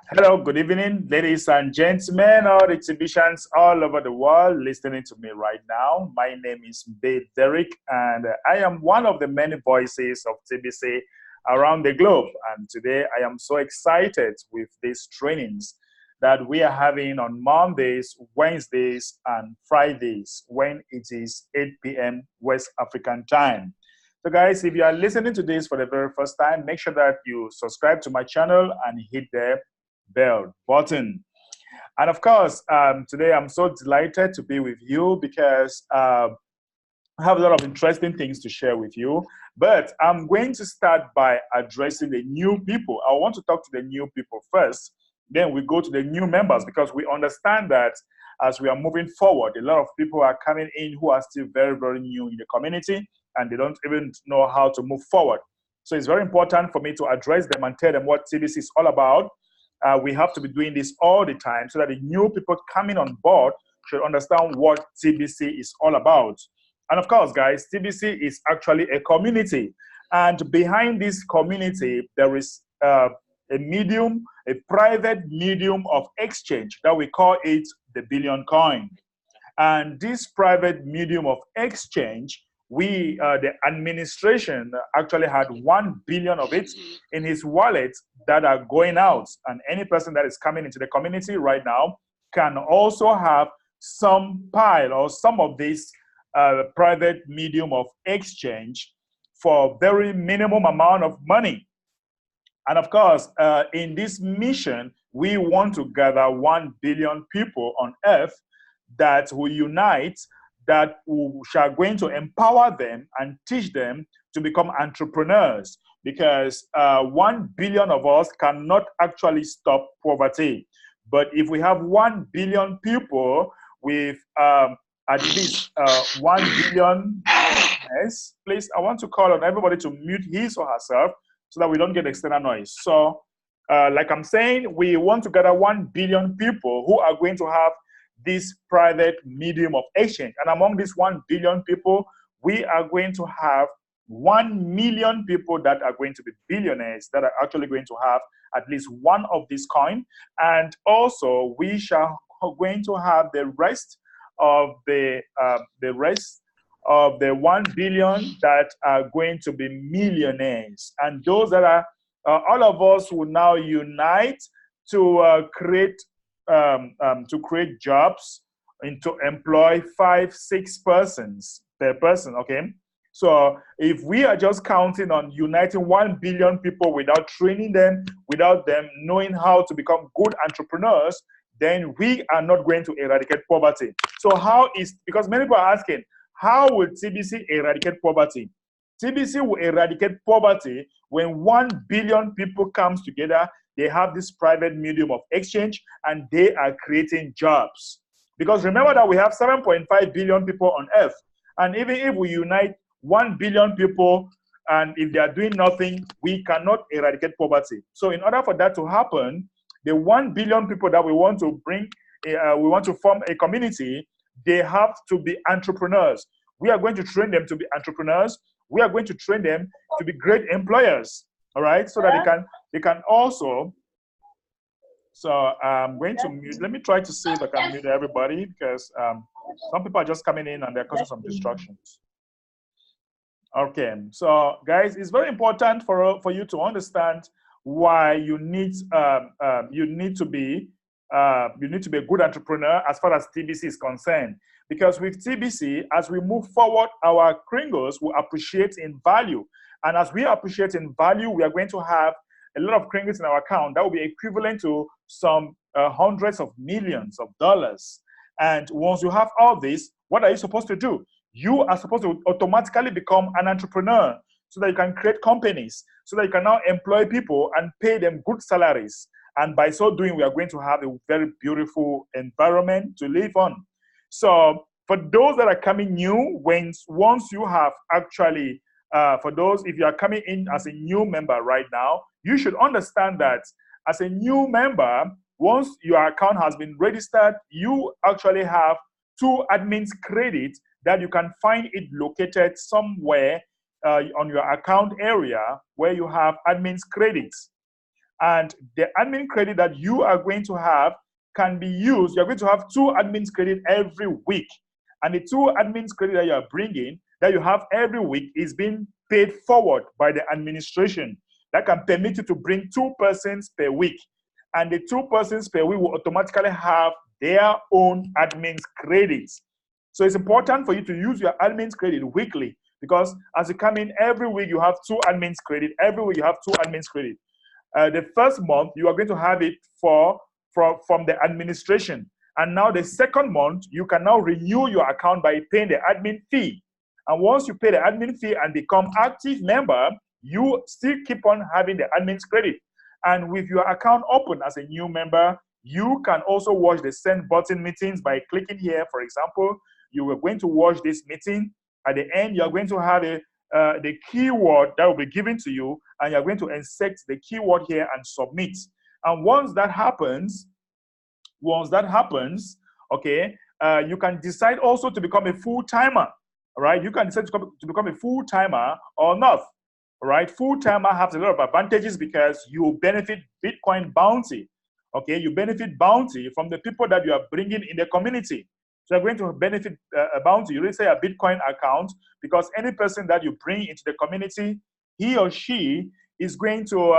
Hello, good evening, ladies and gentlemen, all exhibitions all over the world listening to me right now. My name is mbehderick, and I am one of the many voices of TBC around the globe. And today I am so excited with these trainings that we are having on Mondays, Wednesdays, and Fridays when it is 8 p.m. West African time. So, guys, if you are listening to this for the very first time, make sure that you subscribe to my channel and hit the bell button. And of course, today I'm so delighted to be with you because I have a lot of interesting things to share with you. But I'm going to start by addressing the new people. I want to talk to the new people first. Then we go to the new members because we understand that as we are moving forward, a lot of people are coming in who are still very, very new in the community and they don't even know how to move forward. So it's very important for me to address them and tell them what TBC is all about. We have to be doing this all the time so that the new people coming on board should understand what TBC is all about. And of course, guys, TBC is actually a community. And behind this community, there is a medium, a private medium of exchange that we call it the Billion Coin. And this private medium of exchange, the administration actually had 1 billion of it in his wallet that are going out. And any person that is coming into the community right now can also have some pile or some of this private medium of exchange for very minimum amount of money. And of course, in this mission, we want to gather 1 billion people on earth that will unite, that shall going to empower them and teach them to become entrepreneurs. Because 1 billion of us cannot actually stop poverty. But if we have 1 billion people with at least 1 billion, yes, please, I want to call on everybody to mute his or herself so that we don't get external noise. So, like I'm saying, we want to gather 1 billion people who are going to have this private medium of exchange. And among these 1 billion people, we are going to have 1 million people that are going to be billionaires that are actually going to have at least one of these coins. And also, we shall going to have the rest of the 1 billion that are going to be millionaires. And those that are, all of us will now unite to create jobs and to employ 5-6 persons per person. Okay, so if we are just counting on uniting 1 billion people without training them, without them knowing how to become good entrepreneurs, then we are not going to eradicate poverty. So how is, because many people are asking, how will TBC eradicate poverty? TBC will eradicate poverty when 1 billion people comes together. They have this private medium of exchange and they are creating jobs. Because remember that we have 7.5 billion people on earth. And even if we unite 1 billion people and if they are doing nothing, we cannot eradicate poverty. So in order for that to happen, the 1 billion people that we want to bring, we want to form a community, they have to be entrepreneurs. We are going to train them to be entrepreneurs. We are going to train them to be great employers. All right, so that they can also. So I'm going to mute. Let me try to see if I can mute everybody because some people are just coming in and they're causing some distractions. Okay, so guys, it's very important for you to understand why you need to be a good entrepreneur as far as TBC is concerned. Because with TBC, as we move forward, our Kringles will appreciate in value. And as we appreciate in value, we are going to have a lot of Kringles in our account. That will be equivalent to some hundreds of millions of dollars. And once you have all this, what are you supposed to do? You are supposed to automatically become an entrepreneur so that you can create companies, so that you can now employ people and pay them good salaries. And by so doing, we are going to have a very beautiful environment to live on. So for those that are coming new, once you have actually, for those, if you are coming in as a new member right now, you should understand that as a new member, once your account has been registered, you actually have 2 admins credit that you can find it located somewhere on your account area where you have admins credits. And the admin credit that you are going to have can be used. You're going to have 2 admins credit every week. And the 2 admins credit that you are bringing, that you have every week, is being paid forward by the administration. That can permit you to bring 2 persons per week. And the 2 persons per week will automatically have their own admins credits. So it's important for you to use your admins credit weekly, because as you come in every week, you have 2 admins credit. Every week you have 2 admins credit. The first month, you are going to have it from the administration. And now the second month, you can now renew your account by paying the admin fee. And once you pay the admin fee and become active member, you still keep on having the admin's credit. And with your account open as a new member, you can also watch the send button meetings by clicking here. For example, you are going to watch this meeting. At the end, you're going to have the keyword that will be given to you, and you're going to insert the keyword here and submit. And once that happens, okay, you can decide also to become a full-timer, right? You can decide to become a full-timer or not, right? Full-timer has a lot of advantages because you benefit Bitcoin bounty, okay? You benefit bounty from the people that you are bringing in the community. So you're going to benefit a bounty. You really say a Bitcoin account, because any person that you bring into the community, he or she is going to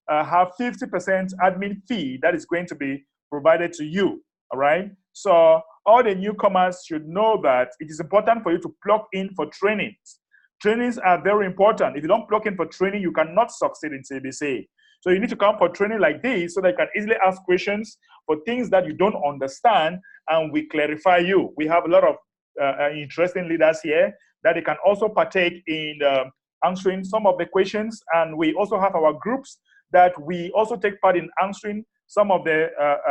have 50% admin fee that is going to be provided to you, all right? So all the newcomers should know that it is important for you to plug in for trainings. Trainings are very important. If you don't plug in for training, you cannot succeed in TBC. So you need to come for training like this so that you can easily ask questions for things that you don't understand, and we clarify you. We have a lot of interesting leaders here that they can also partake in answering some of the questions. And we also have our groups that we also take part in answering some of the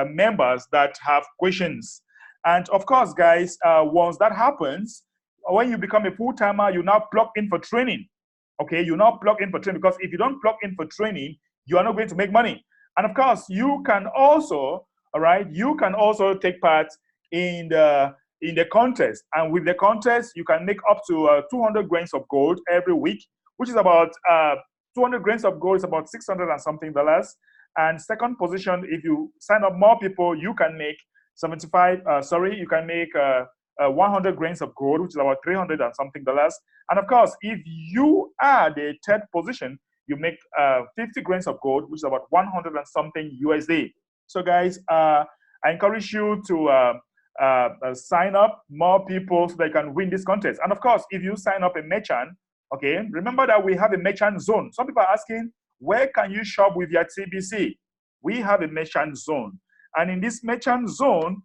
members that have questions. And of course, guys, once that happens, when you become a full-timer, you now plug in for training. Okay, you now plug in for training, because if you don't plug in for training, you are not going to make money. And of course, you can also, all right, you can also take part in the contest. And with the contest, you can make up to 200 grains of gold every week, which is about 200 grains of gold is about $600 and something. And second position, if you sign up more people, you can make 100 grains of gold, which is about $300 and something. And of course, if you are the third position, you make 50 grains of gold, which is about 100 and something USD. So guys, I encourage you to sign up more people so they can win this contest. And of course, if you sign up a merchant, okay, remember that we have a merchant zone. Some people are asking, where can you shop with your TBC? We have a merchant zone. And in this merchant zone,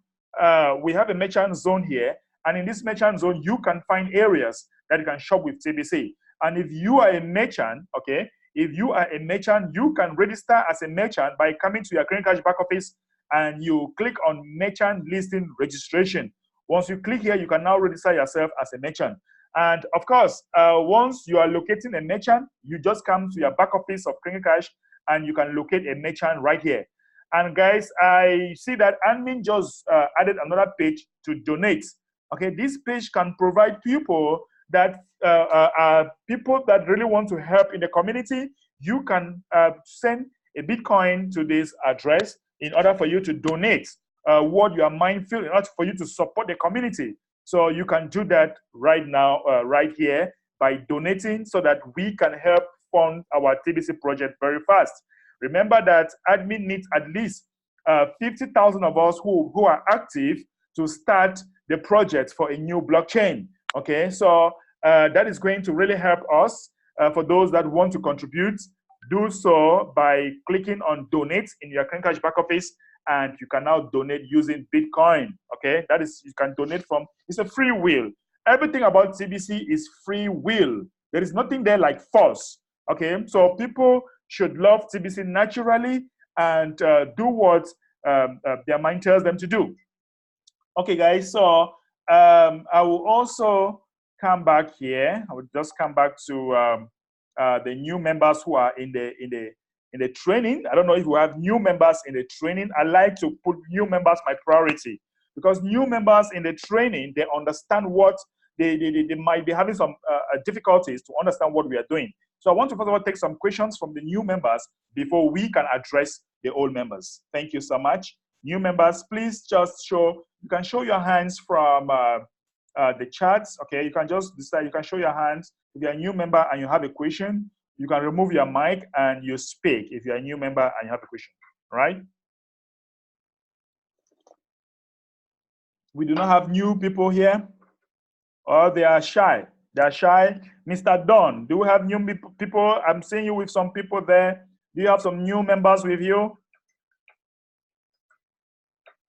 we have a merchant zone here. And in this merchant zone, you can find areas that you can shop with TBC. And if you are a merchant, okay, if you are a merchant, you can register as a merchant by coming to your Green Cash back office and you click on merchant listing registration. Once you click here, you can now register yourself as a merchant. And of course, once you are locating a merchant, you just come to your back office of Green Cash and you can locate a merchant right here. And guys, I see that admin just added another page to donate. Okay, this page can provide people that are people that really want to help in the community. You can send a Bitcoin to this address in order for you to donate what you are mindful, in order for you to support the community. So you can do that right now, right here, by donating so that we can help fund our TBC project very fast. Remember that admin needs at least 50,000 of us who are active to start the project for a new blockchain. Okay, so that is going to really help us. For those that want to contribute, do so by clicking on donate in your Green Cash back office, and you can now donate using Bitcoin. Okay, that is, you can donate from, it's a free will. Everything about TBC is free will. There is nothing there like force. Okay, so people should love TBC naturally and do what their mind tells them to do. Okay, guys, so I will also come back here. I will just come back to the new members who are in the training. I don't know if we have new members in the training. I like to put new members my priority, because new members in the training, they understand what they might be having some difficulties to understand what we are doing. So I want to first of all take some questions from the new members before we can address the old members. Thank you so much. New members, please just you can show your hands from the chats. Okay, you can just decide, you can show your hands. If you're a new member and you have a question, you can remove your mic and you speak if you're a new member and you have a question, right? We do not have new people here, or they are shy. They are shy. Mr. Don, do we have new people? I'm seeing you with some people there. Do you have some new members with you?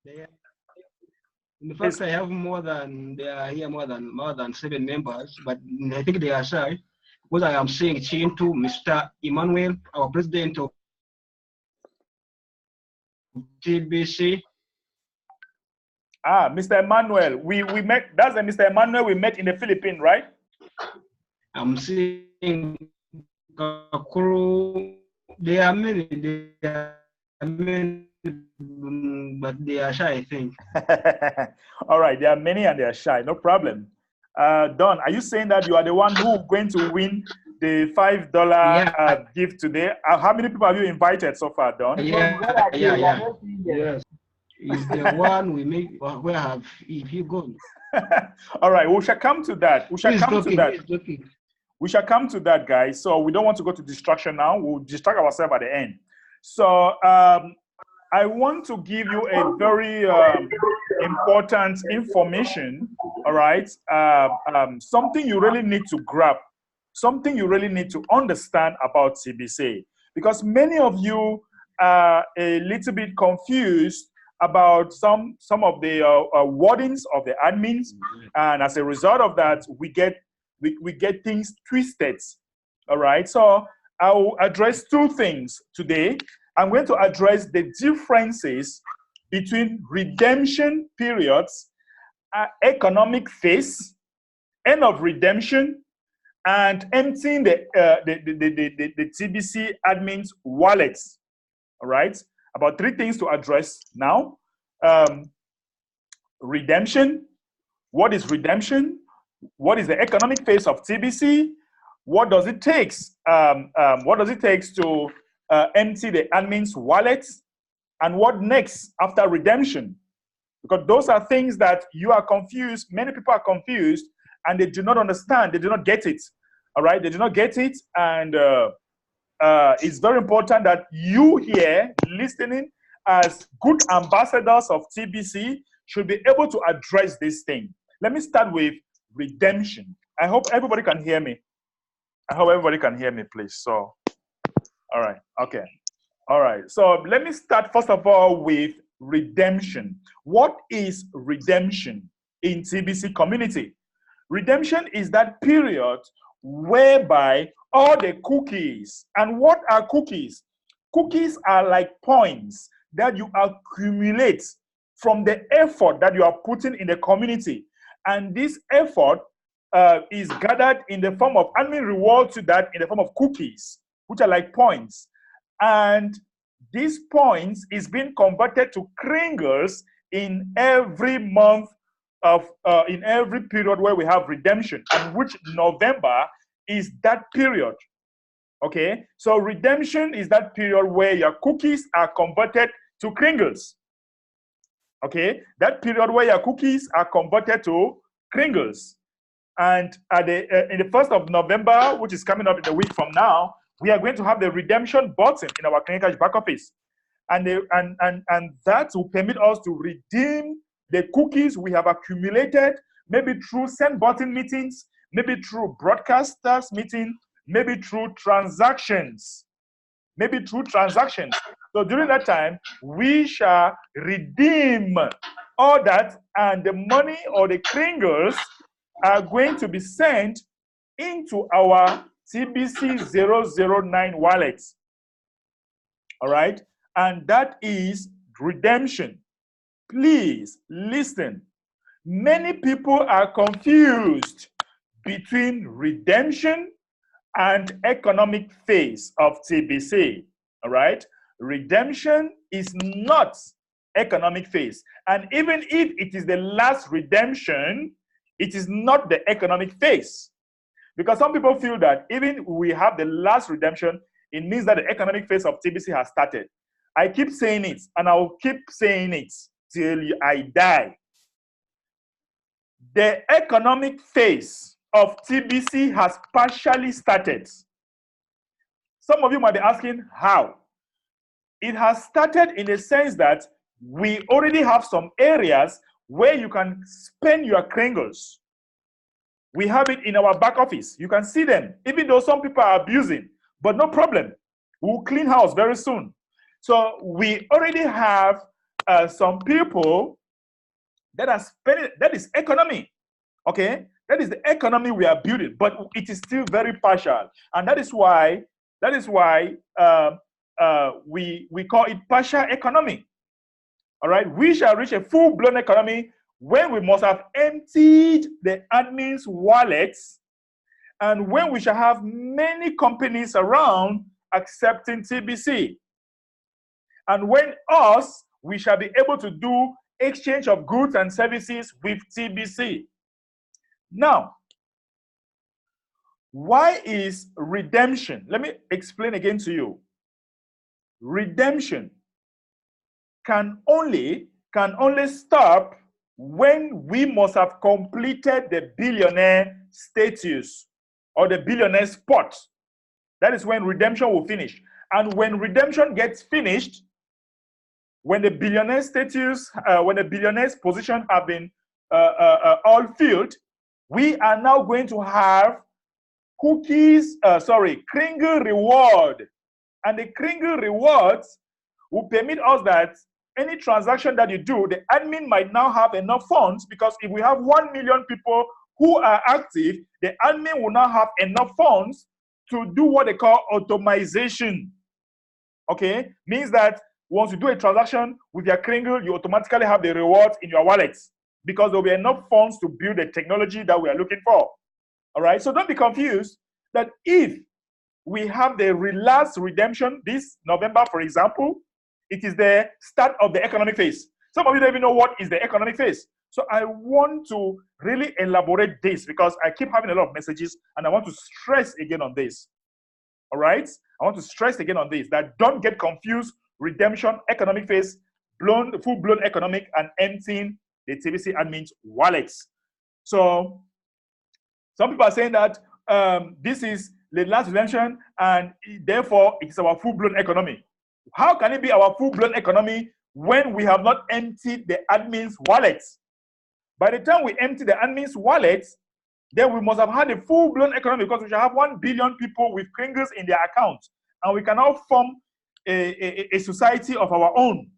In fact, I have they are here more than 7 members, but I think they are shy because I am seeing Chintu, Mr. Emmanuel, our president of Tbc. Ah, Mr. Emmanuel, we met. That's the Mr. Emmanuel we met in the Philippines, right? I'm seeing Kakuru. There are many, but they are shy, I think. All right, there are many and they are shy. No problem. Don, are you saying that you are the one who is going to win the $5 gift today? How many people have you invited so far, Don? Yeah. Yes. Is the one we make. Where have if you go? All right, we shall come to that. We shall come to that. We shall come to that, guys. So we don't want to go to distraction now. We'll distract ourselves at the end. So I want to give you a very important information. All right, something you really need to grab, something you really need to understand about TBC, because many of you are a little bit confused about some of the wordings of the admins, and as a result of that, we get things twisted. All right, so I will address 2 things today. I'm going to address the differences between redemption periods, economic phase, end of redemption, and emptying the TBC admins' wallets. All right, about 3 things to address now. Redemption. What is redemption? What is the economic phase of TBC? What does it take? What does it take to empty the admin's wallets? And what next after redemption? Because those are things that you are confused. Many people are confused and they do not understand. They do not get it. All right, they do not get it, and it's very important that you here listening as good ambassadors of TBC should be able to address this thing. Let me start with redemption. I hope everybody can hear me. I hope everybody can hear me, please. So, all right, okay. All right, so let me start first of all with redemption. What is redemption in TBC community? Redemption is that period whereby all the cookies, and what are cookies? Cookies are like points that you accumulate from the effort that you are putting in the community. And this effort is gathered in the form of admin reward to that in the form of cookies, which are like points. And these points is being converted to kringles in every month of, in every period where we have redemption, and which November is that period. Okay, so redemption is that period where your cookies are converted to kringles. Okay, that period where your cookies are converted to kringles. And at in the 1st of November, which is coming up in a week from now, we are going to have the redemption button in our clinical back office. And that will permit us to redeem the cookies we have accumulated, maybe through send button meetings, maybe through broadcasters meeting, maybe through transactions. So during that time, we shall redeem all that, and the money or the kringles are going to be sent into our TBC 009 wallets. All right, and that is redemption. Please listen. Many people are confused between redemption and economic phase of TBC. All right, redemption is not economic phase, and even if it is the last redemption, It is not the economic phase. Because some people feel that even we have the last redemption, it means that the economic phase of TBC has started. I keep saying it, and I'll keep saying it till I die. The economic phase of TBC has partially started. Some of you might be asking, how? It has started in the sense that we already have some areas where you can spend your kringles. We have it in our back office. You can see them, even though some people are abusing, but no problem. We'll clean house very soon. So we already have some people that are spending. That is economy, okay? That is the economy we are building, but it is still very partial, and that is why we call it partial economy. All right, we shall reach a full-blown economy when we must have emptied the admin's wallets, and when we shall have many companies around accepting TBC. And when we shall be able to do exchange of goods and services with TBC. Now, why is redemption? Let me explain again to you. Redemption can only stop when we must have completed the billionaire status or the billionaire spot. That is when redemption will finish. And when redemption gets finished, when the billionaire status, when the billionaire's position have been all filled, we are now going to have Kringle reward. And the Kringle rewards will permit us that any transaction that you do, the admin might now have enough funds, because if we have 1 million people who are active, the admin will now have enough funds to do what they call automation. Okay? Means that once you do a transaction with your Kringle, you automatically have the rewards in your wallet, because there will be enough funds to build the technology that we are looking for. All right? So don't be confused that if we have the last redemption this November, for example, it is the start of the economic phase. Some of you don't even know what is the economic phase. So I want to really elaborate this, because I keep having a lot of messages, and I want to stress again on this. All right? I want to stress again on this, that don't get confused. Redemption, economic phase, full-blown economic, and emptying the TBC admin's wallets. So some people are saying that this is the last redemption, and therefore it is our full-blown economy. How can it be our full-blown economy when we have not emptied the admin's wallets? By the time we empty the admin's wallets, then we must have had a full-blown economy, because we shall have 1 billion people with Kringles in their accounts, and we can now form a society of our own,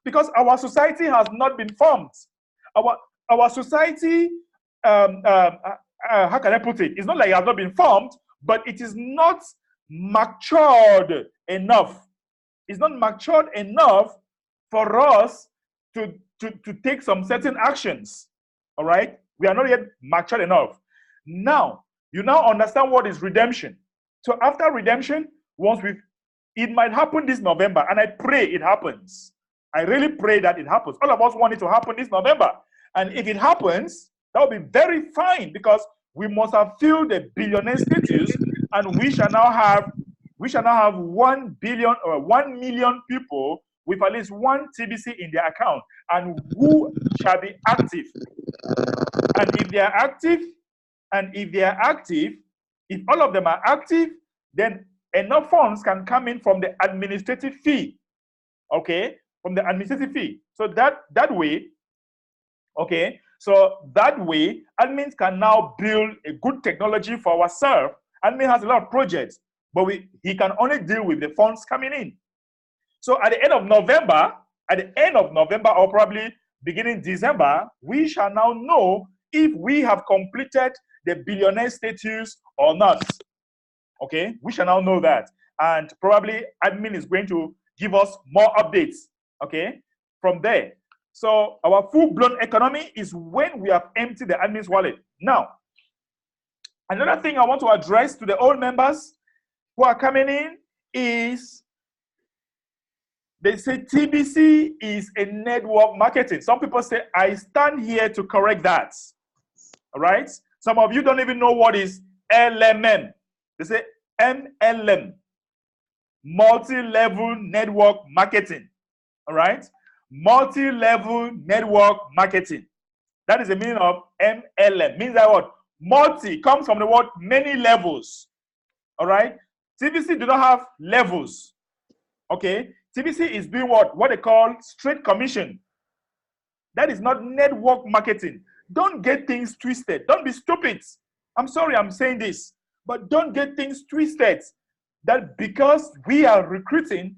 because our society has not been formed. Our society, how can I put it? It's not like it has not been formed, but it is not matured enough. It's not matured enough for us to take some certain actions. All right? We are not yet matured enough. Now, you now understand what is redemption. So after redemption, it might happen this November, and I pray it happens. I really pray that it happens. All of us want it to happen this November. And if it happens, that will be very fine, because we must have filled the billionaire status, and we shall now have 1 billion or 1 million people with at least 1 TBC in their account, and who shall be active. And if they are active, if all of them are active, then enough funds can come in from the administrative fee. Okay, from the administrative fee. So that way, okay, so that way, admins can now build a good technology for ourselves. Admin has a lot of projects, but he can only deal with the funds coming in. So at the end of November, or probably beginning December, we shall now know if we have completed the billionaire status or not. Okay, we shall now know that. And probably admin is going to give us more updates, okay, from there. So our full-blown economy is when we have emptied the admin's wallet. Now, another thing I want to address to the old members who are coming in is, they say TBC is a network marketing. Some people say, I stand here to correct that. All right? Some of you don't even know what is LMM. They say MLM, multi-level network marketing. All right? Multi-level network marketing. That is the meaning of MLM. Means that what? Multi comes from the word many levels. All right? TBC do not have levels. Okay? TBC is doing what? What they call straight commission. That is not network marketing. Don't get things twisted. Don't be stupid. I'm sorry I'm saying this, but don't get things twisted. That because we are recruiting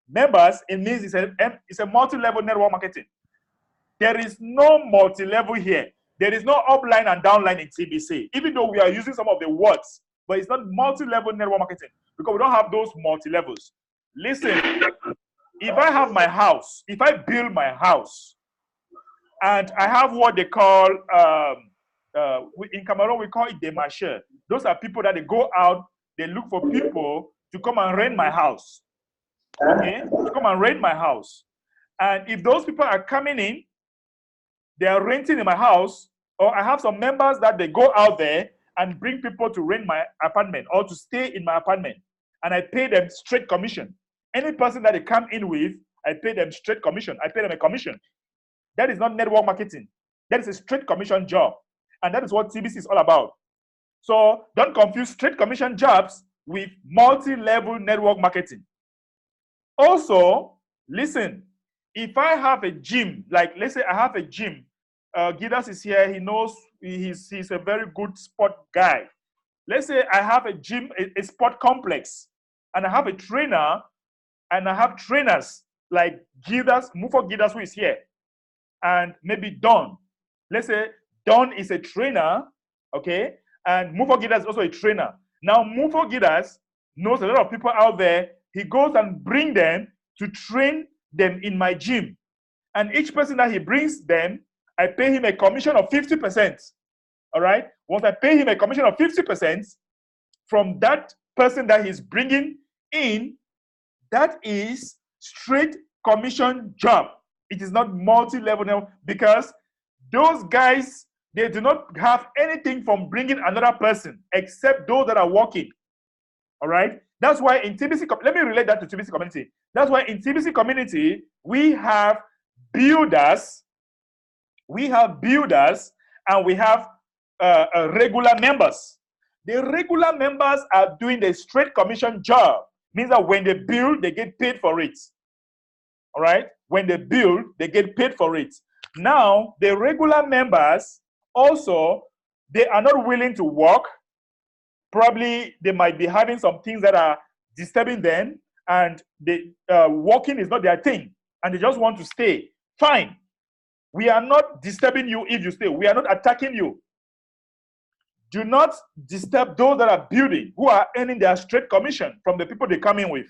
members, it means it's a multi-level network marketing. There is no multi-level here. There is no upline and downline in TBC, even though we are using some of the words, but it's not multi-level network marketing because we don't have those multi-levels. Listen, if I have my house, if I build my house, and I have what they call, in Cameroon, we call it démarcheurs. Those are people that they go out, they look for people to come and rent my house. Okay? To come and rent my house. And if those people are coming in, they are renting in my house, or I have some members that they go out there and bring people to rent my apartment or to stay in my apartment, and I pay them straight commission. Any person that they come in with, I pay them straight commission. I pay them a commission. That is not network marketing. That is a straight commission job. And that is what TBC is all about. So don't confuse straight commission jobs with multi-level network marketing. Also, listen, if I have a gym, like let's say I have a gym, Gidas is here, he knows he's a very good sport guy. Let's say I have a gym, a sport complex, and I have a trainer, and I have trainers like Gidas, Mufo Gidas, who is here, and maybe Don. Let's say Don is a trainer, okay, and Mufo Gidas is also a trainer. Now, Mufo Gidas knows a lot of people out there. He goes and brings them to train them in my gym. And each person that he brings them, I pay him a commission of 50%. All right? Once I pay him a commission of 50% from that person that he's bringing in, that is straight commission job. It is not multi-level now, because those guys, they do not have anything from bringing another person except those that are working. All right? That's why in TBC, let me relate that to TBC community. That's why in TBC community, we have builders, and we have regular members. The regular members are doing the straight commission job. Means that when they build, they get paid for it. All right? When they build, they get paid for it. Now, the regular members also, they are not willing to work. Probably they might be having some things that are disturbing them, and working is not their thing, and they just want to stay. Fine. We are not disturbing you if you stay. We are not attacking you. Do not disturb those that are building, who are earning their straight commission from the people they come in with.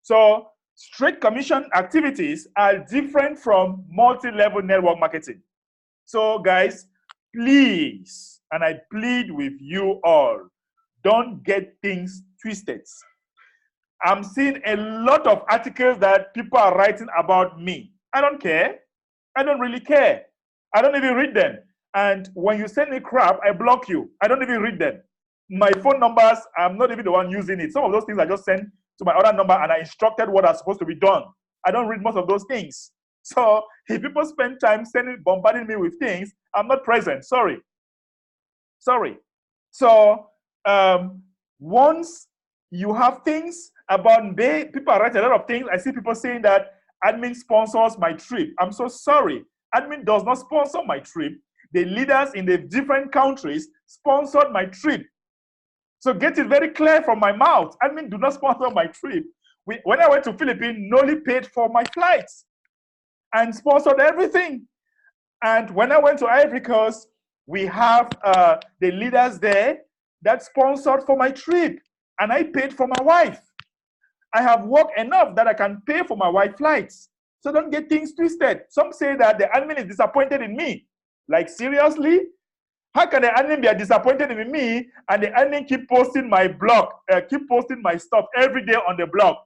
So, straight commission activities are different from multi-level network marketing. So, guys, please, and I plead with you all, don't get things twisted. I'm seeing a lot of articles that people are writing about me. I don't care. I don't really care. I don't even read them. And when you send me crap, I block you. I don't even read them. My phone numbers, I'm not even the one using it. Some of those things I just sent to my other number, and I instructed what are supposed to be done. I don't read most of those things. So if people spend time bombarding me with things, I'm not present. Sorry. So once you have things about me, people are writing a lot of things. I see people saying that admin sponsors my trip. I'm so sorry. Admin does not sponsor my trip. The leaders in the different countries sponsored my trip. So get it very clear from my mouth. Admin do not sponsor my trip. When I went to Philippines, Noli paid for my flights and sponsored everything. And when I went to Ivory Coast, we have the leaders there that sponsored for my trip, and I paid for my wife. I have worked enough that I can pay for my wife's flights. So don't get things twisted. Some say that the admin is disappointed in me. Like, seriously? How can the admin be disappointed in me and the admin keep posting my blog, keep posting my stuff every day on the blog?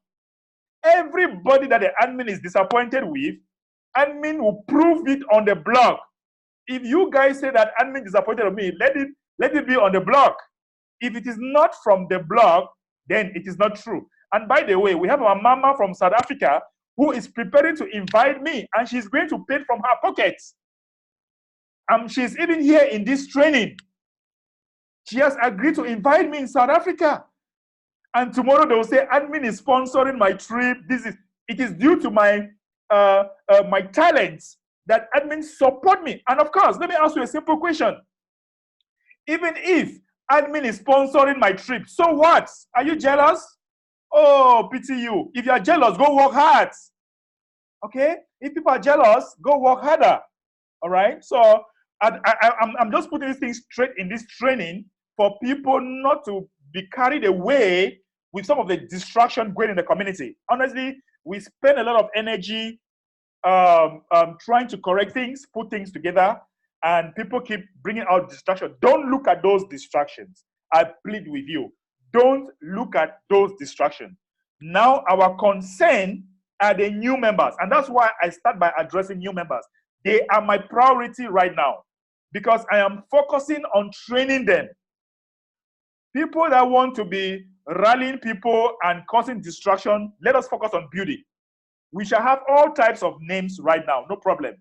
Everybody that the admin is disappointed with, admin will prove it on the blog. if you guys say that admin disappointed of me, let it be on the blog. If it is not from the blog, then it is not true. And by the way, we have our mama from South Africa who is preparing to invite me, and she's going to pay from her pockets. She's even here in this training. She has agreed to invite me in South Africa. And tomorrow they will say, admin is sponsoring my trip. It is due to my my talents that admin support me. And of course, let me ask you a simple question. Even if admin is sponsoring my trip, so what? Are you jealous? Oh, pity you. If you are jealous, go work hard. Okay? If people are jealous, go work harder. All right? So I'm just putting these things straight in this training for people not to be carried away with some of the distraction going in the community. Honestly, we spend a lot of energy trying to correct things, put things together, and people keep bringing out distraction. Don't look at those distractions. I plead with you. Don't look at those distractions. Now, our concern are the new members, and that's why I start by addressing new members. They are my priority right now because I am focusing on training them. People that want to be rallying people and causing distraction, let us focus on building. We shall have all types of names right now, no problem.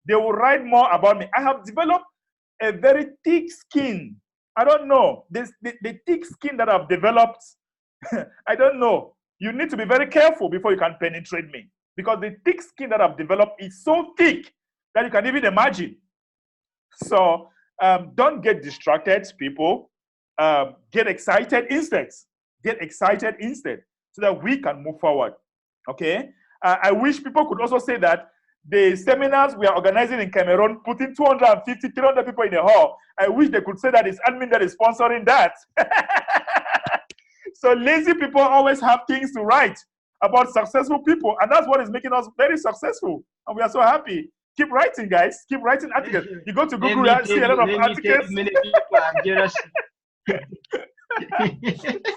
They will write more about me. I have developed a very thick skin. I don't know. The thick skin that I've developed, I don't know. You need to be very careful before you can penetrate me. Because the thick skin that I've developed is so thick that you can even imagine. So don't get distracted, people. Get excited instead. Get excited instead so that we can move forward. Okay? I wish people could also say that the seminars we are organizing in Cameroon, putting 250, 300 people in a hall, I wish they could say that it's admin that is sponsoring that. So lazy people always have things to write about successful people, and that's what is making us very successful. And we are so happy. Keep writing, guys. Keep writing articles. You go to Google and see a lot of articles.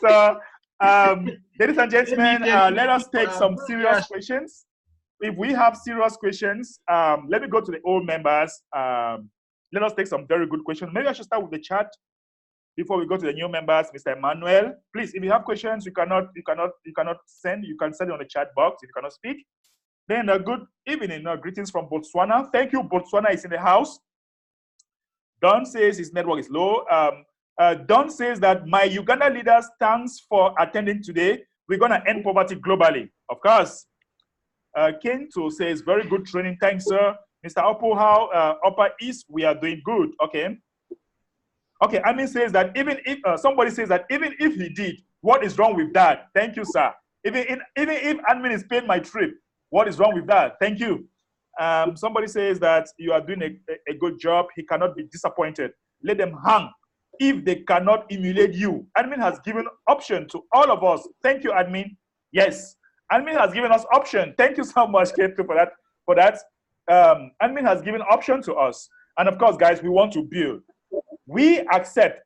So, ladies and gentlemen, let us take some serious questions. If we have serious questions, let me go to the old members. Let us take some very good questions. Maybe I should start with the chat before we go to the new members. Mr. Emmanuel, please, if you have questions, you cannot send. You can send it on the chat box if you cannot speak. Then a good evening. Greetings from Botswana. Thank you. Botswana is in the house. Don says his network is low. Don says that my Uganda leaders thanks for attending today. We're going to end poverty globally. Of course. Kento says, very good training. Thanks, sir. Mr. Oppo, how Upper East, we are doing good. Okay. Okay, Amin says that even if, somebody says that even if he did, what is wrong with that? Thank you, sir. Even if admin is paying my trip, what is wrong with that? Thank you. Somebody says that you are doing a good job. He cannot be disappointed. Let them hang if they cannot emulate you. Admin has given option to all of us. Thank you, admin. Yes, admin has given us option. Thank you so much, Ketu, for that. Admin has given option to us. And of course, guys, we want to build. We accept,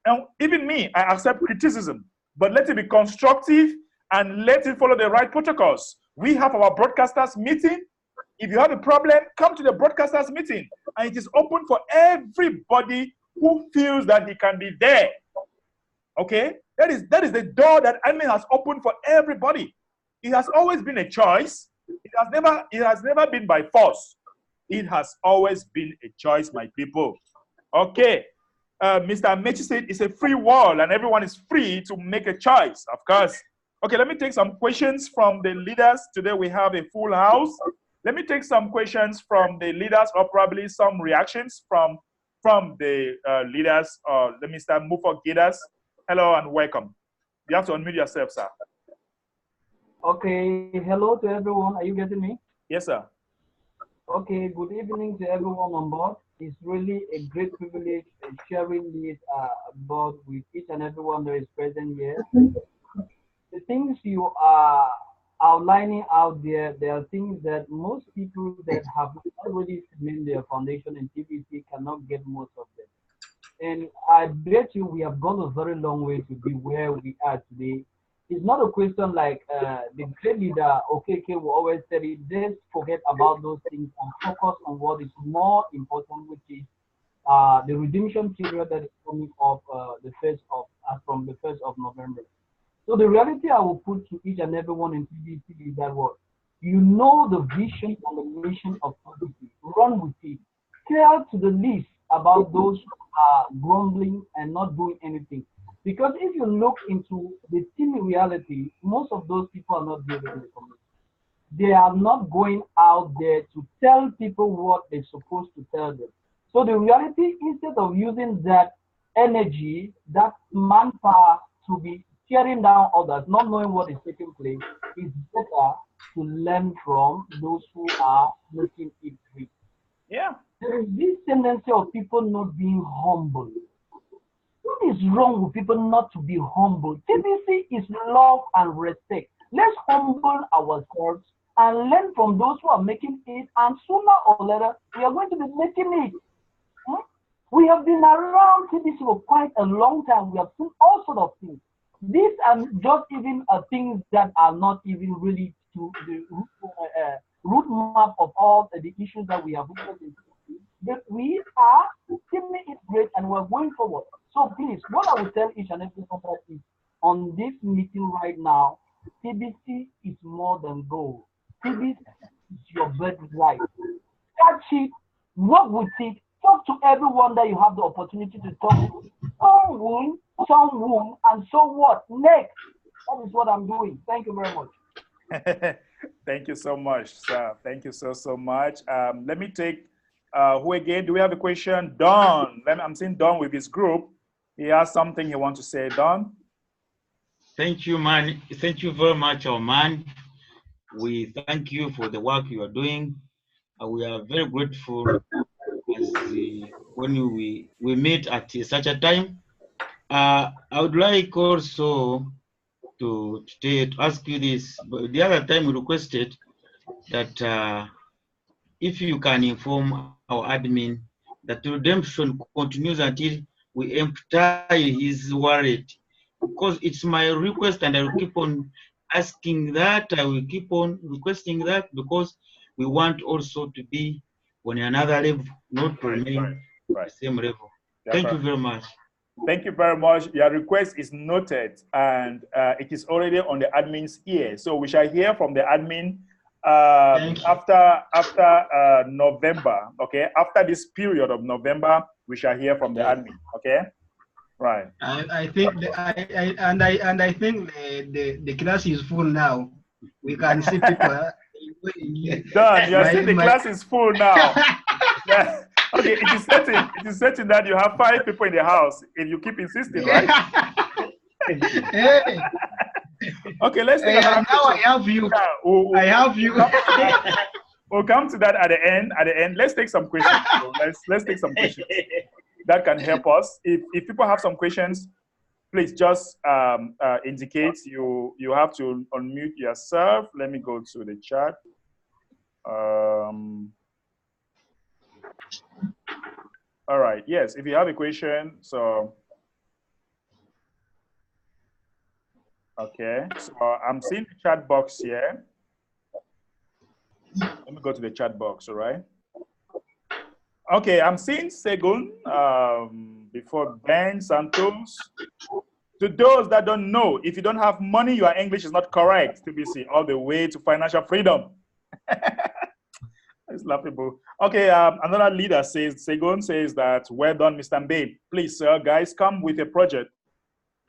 and even me, I accept criticism, but let it be constructive and let it follow the right protocols. We have our broadcasters meeting. If you have a problem, come to the broadcasters meeting, and it is open for everybody who feels that he can be there. Okay, that is the door that admin has opened for everybody. It has always been a choice. It has never been by force. It has always been a choice, my people. Okay. Mr. Amechi said it's a free world and everyone is free to make a choice, of course. Okay, let me take some questions from the leaders. Today we have a full house. Let me take some questions from the leaders or probably some reactions from the leaders. Let me start Mufo Gidas. Hello and welcome. You have to unmute yourself, sir. Okay, hello to everyone. Are you getting me? Yes, sir. Okay, good evening to everyone on board. It's really a great privilege sharing this board with each and everyone that is present here. The things you are outlining out there, there are things that most people that have already made their foundation in TBC cannot get most of them. And I bet you we have gone a very long way to be where we are today. It's not a question like the great leader, okay, will always say it. Just forget about those things and focus on what is more important, which is the redemption period that is coming up from the 1st of November. So the reality I will put to each and everyone in TBC is that what you know the vision and the mission of TBC. Run with it. Care to the least about those who are grumbling and not doing anything. Because if you look into the team reality, most of those people are not building the community. They are not going out there to tell people what they're supposed to tell them. So the reality, instead of using that energy, that manpower to be tearing down others, not knowing what is taking place, it's better to learn from those who are making it great. Yeah. There is this tendency of people not being humble. What is wrong with people not to be humble? TBC is love and respect. Let's humble ourselves and learn from those who are making it, and sooner or later, we are going to be making it. Hmm? We have been around TBC for quite a long time. We have seen all sorts of things. These are just even things that are not even really to the root map of all the issues that we have witnessed in TBC. But we are keeping it great and we're going forward. So please, what I will tell each and every person is on this meeting right now, TBC is more than gold. TBC is your birthright. Catch it, work with it, talk to everyone that you have the opportunity to talk to. Some won, and so what? Next. That is what I'm doing. Thank you very much. Thank you so much, sir. Thank you so much. Let me take who again? Do we have a question? Don. I'm seeing Don with his group. He has something he wants to say. Don. Thank you, man. Thank you very much, our man. We thank you for the work you are doing. We are very grateful as when we meet at such a time. I would like also to ask you this. But the other time we requested that if you can inform our admin that the redemption continues until we empty his wallet, because it's my request and I will keep on asking that. I will keep on requesting that because we want also to be on another level, not to remain the same level. Thank you very much. Thank you very much. Your request is noted and it is already on the admin's ear. So we shall hear from the admin after November. Okay, after this period of November, we shall hear from the admin. Okay, right. I think I think the class is full now. We can see people. Done. You are saying the class is full now. Yeah. Okay, it is certain. It is certain that you have 5 people in the house if you keep insisting, right? Hey. Okay, let's take another now question. I have you. I have you. We'll come to that at the end. At the end, let's take some questions. Let's take some questions that can help us. If people have some questions, please just indicate you have to unmute yourself. Let me go to the chat. All right. Yes, if you have a question, so okay. So I'm seeing the chat box here. Let me go to the chat box. All right. Okay, I'm seeing Segun before Ben Santos. To those that don't know, if you don't have money, your English is not correct. TBC, all the way to financial freedom. It's laughable. Okay, another leader says, Segun says that, well done, Mr. Mbe. Please, sir, guys, come with a project.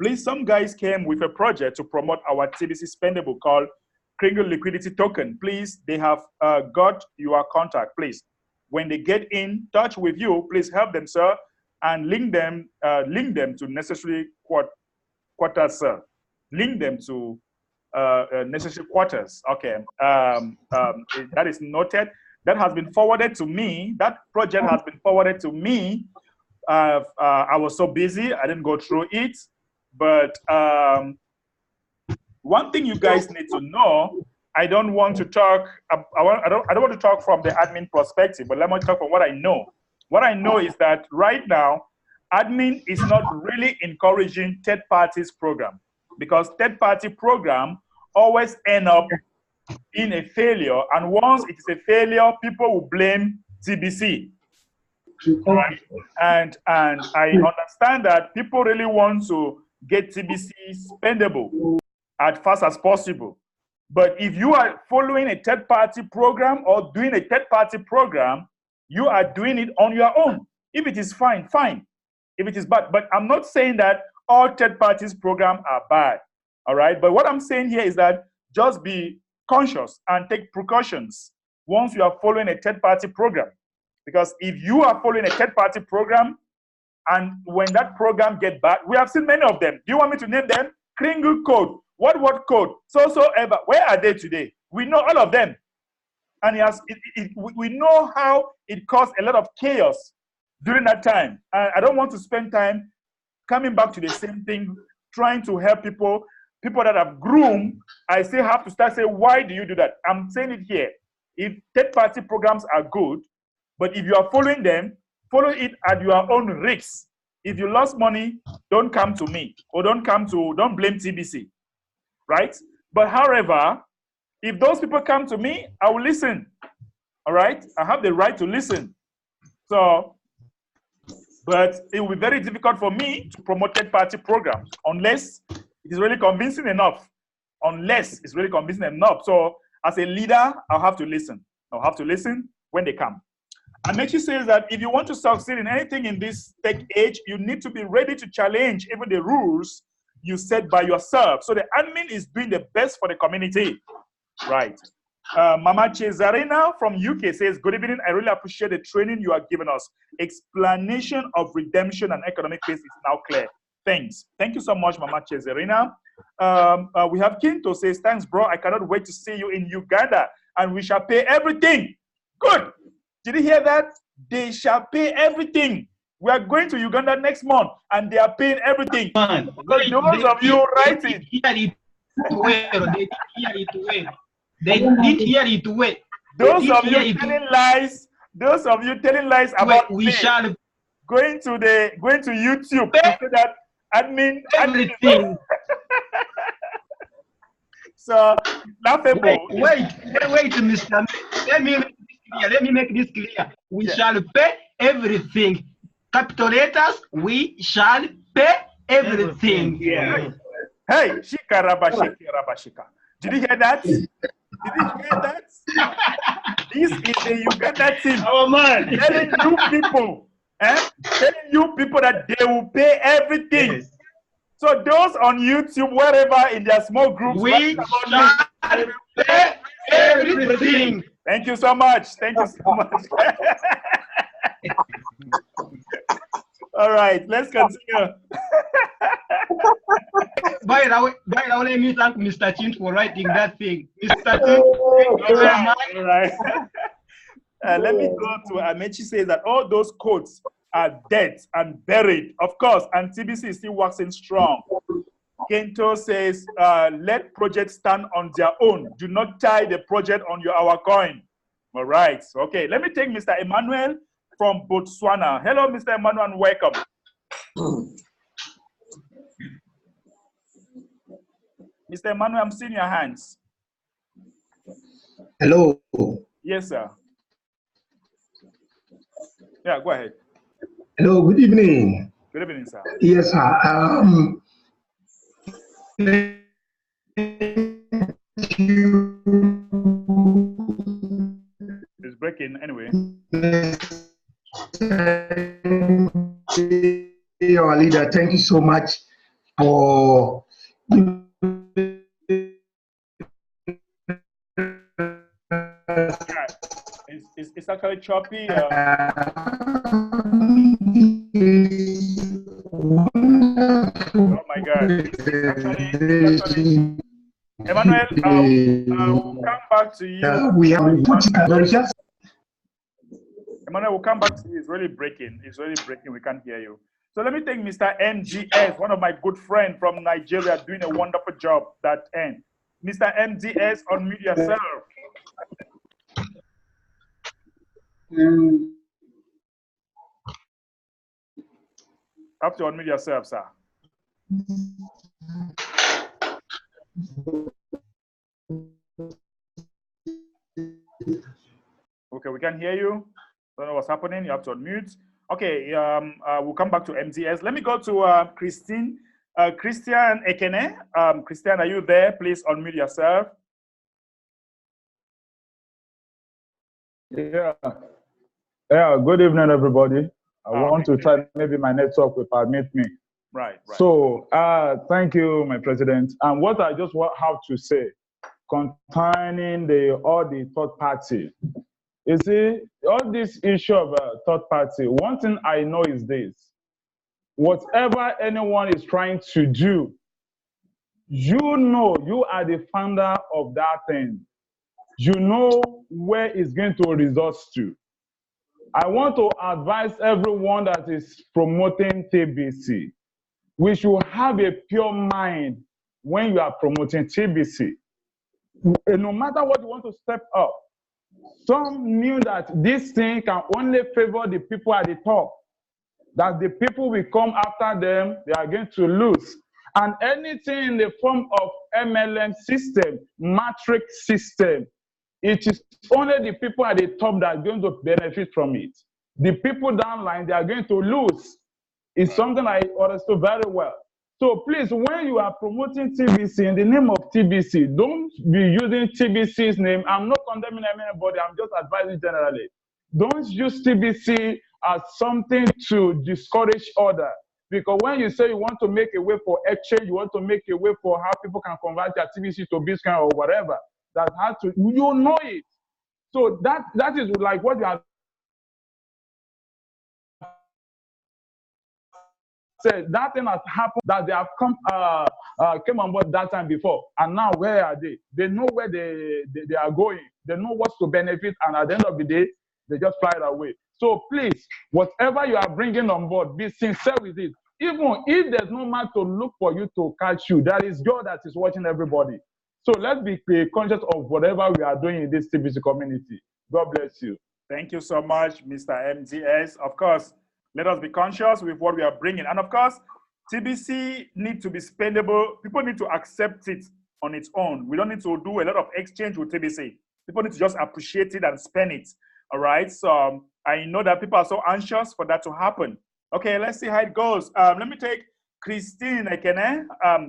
Please, some guys came with a project to promote our TBC spendable called Kringle Liquidity Token. Please, they have got your contact, please. When they get in touch with you, please help them, sir, and link them to necessary quarters, sir. Link them to necessary quarters. Okay, that is noted. That has been forwarded to me. That project has been forwarded to me. I was so busy, I didn't go through it. But one thing you guys need to know, I don't want to talk. I don't want to talk from the admin perspective, but let me talk from what I know. What I know is that right now, admin is not really encouraging third parties program. because third-party program always end up in a failure. And once it is a failure, people will blame TBC. Right? And I understand that people really want to get TBC spendable as fast as possible. But if you are following a third-party program or doing a third-party program, you are doing it on your own. If it is fine, fine. If it is bad, but I'm not saying that all third parties programs are bad, all right? But what I'm saying here is that just be conscious and take precautions once you are following a third-party program. Because if you are following a third-party program, and when that program get bad, we have seen many of them. Do you want me to name them? Kringle code, what code, so ever. Where are they today? We know all of them. And we know how it caused a lot of chaos during that time. I don't want to spend time coming back to the same thing, trying to help people that have groomed. I still have to start saying, why do you do that? I'm saying it here. If third-party programs are good, but if you are following them, follow it at your own risk. If you lost money, don't come to me, or don't blame TBC, right? But however, if those people come to me, I will listen, all right? I have the right to listen. So, but it will be very difficult for me to promote third-party programs unless it is really convincing enough. Unless it's really convincing enough. So, as a leader, I'll have to listen. I'll have to listen when they come. Amechi says that if you want to succeed in anything in this tech age, you need to be ready to challenge even the rules you set by yourself. So the admin is doing the best for the community, right? Mama Cesarina from UK says, good evening. I really appreciate the training you are giving us. Explanation of redemption and economic phase is now clear. Thanks. Thank you so much, Mama Cesarina. We have Kinto says, thanks, bro. I cannot wait to see you in Uganda and we shall pay everything. Good. Did you hear that? They shall pay everything. We are going to Uganda next month, and they are paying everything. Man, those of you writing, they didn't hear it well. They didn't hear it well. Those of you telling lies about we shall going to YouTube to say that admin everything. So laughable. Wait, Mr. Let me make this clear. We shall pay everything. Capital letters, we shall pay everything. Yeah. Hey, Shikarabashika. Did you hear that? Did you hear that? This is the Uganda team. Oh man. Telling you people that they will pay everything. Yes. So those on YouTube, wherever in their small groups, we shall pay everything. Thank you so much. Thank you so much. All right, let's continue. By the way, let me thank Mr. Chin for writing that thing. Mr. Chin, thank you very much. All right. Let me go to Amechi says that all those codes are dead and buried, of course, and TBC is still waxing strong. Kento says, let projects stand on their own. Do not tie the project on our coin. All right. Okay. Let me take Mr. Emmanuel from Botswana. Hello, Mr. Emmanuel, and welcome. Mr. Emmanuel, I'm seeing your hands. Hello. Yes, sir. Yeah, go ahead. Hello, good evening. Good evening, sir. Yes, sir. Thank you. It's breaking anyway. Our leader, thank you so much for it's actually choppy. Oh my God. Actually, Emmanuel, I'll come back to you. We have Emmanuel, we'll come back to you. It's really breaking. It's really breaking. We can't hear you. So let me take Mr. MGS, one of my good friends from Nigeria, doing a wonderful job that end. Mr. MGS, unmute yourself. Have to unmute yourself, sir. Okay, we can hear you. Don't know what's happening. You have to unmute. Okay, we'll come back to MTS. Let me go to Christine. Christian Ekene. Christian, are you there? Please unmute yourself. Yeah. Yeah. Good evening, everybody. I want to try, maybe my network will permit me. Right. So, thank you, my president. And what I just have to say concerning all the third party. You see, all this issue of third party, one thing I know is this. Whatever anyone is trying to do, you know you are the founder of that thing. You know where it's going to result to. I want to advise everyone that is promoting TBC. We should have a pure mind when you are promoting TBC. No matter what you want to step up, some knew that this thing can only favor the people at the top, that the people will come after them, they are going to lose. And anything in the form of MLM system, matrix system, it is only the people at the top that are going to benefit from it. The people downline, they are going to lose. It's something I understood very well. So please, when you are promoting TBC in the name of TBC, don't be using TBC's name. I'm not condemning anybody, I'm just advising generally. Don't use TBC as something to discourage others. Because when you say you want to make a way for exchange, you want to make a way for how people can convert their TBC to Bitcoin or whatever, that has to, you know it. So that is like what you are said. That thing has happened, that they have came on board that time before, and now where are they? They know where they are going. They know what's to benefit, and at the end of the day, they just fly it away. So please, whatever you are bringing on board, be sincere with it. Even if there's no man to look for you to catch you, there is God that is watching everybody. So let's be conscious of whatever we are doing in this TBC community. God bless you. Thank you so much, Mr. MTS. Of course, let us be conscious with what we are bringing. And of course, TBC needs to be spendable. People need to accept it on its own. We don't need to do a lot of exchange with TBC. People need to just appreciate it and spend it. All right. So I know that people are so anxious for that to happen. Okay, let's see how it goes. Let me take Christine Ekene.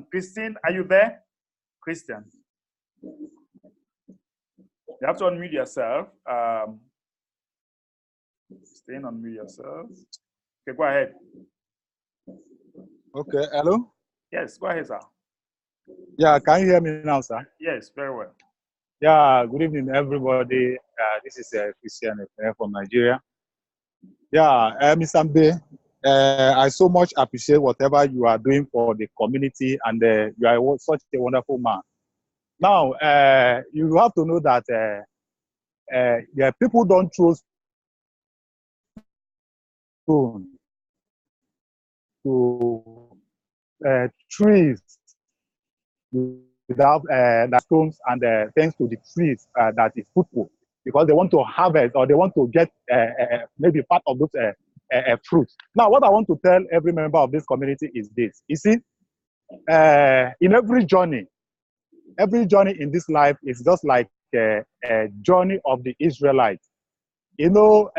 Christine, are you there? Christian. You have to unmute yourself. Christine, unmute yourself. Okay, go ahead. Okay, hello? Yes, go ahead, sir. Yeah, can you hear me now, sir? Yes, very well. Yeah, good evening, everybody. This is Christian from Nigeria. Yeah, Mr. Mbe, I so much appreciate whatever you are doing for the community, and you are such a wonderful man. Now, you have to know that yeah, people don't throw stones to trees without the stones and thanks to the trees that is fruitful, because they want to harvest or they want to get maybe part of those fruits. Now, what I want to tell every member of this community is this. You see, in every journey in this life is just like a journey of the Israelites. You know,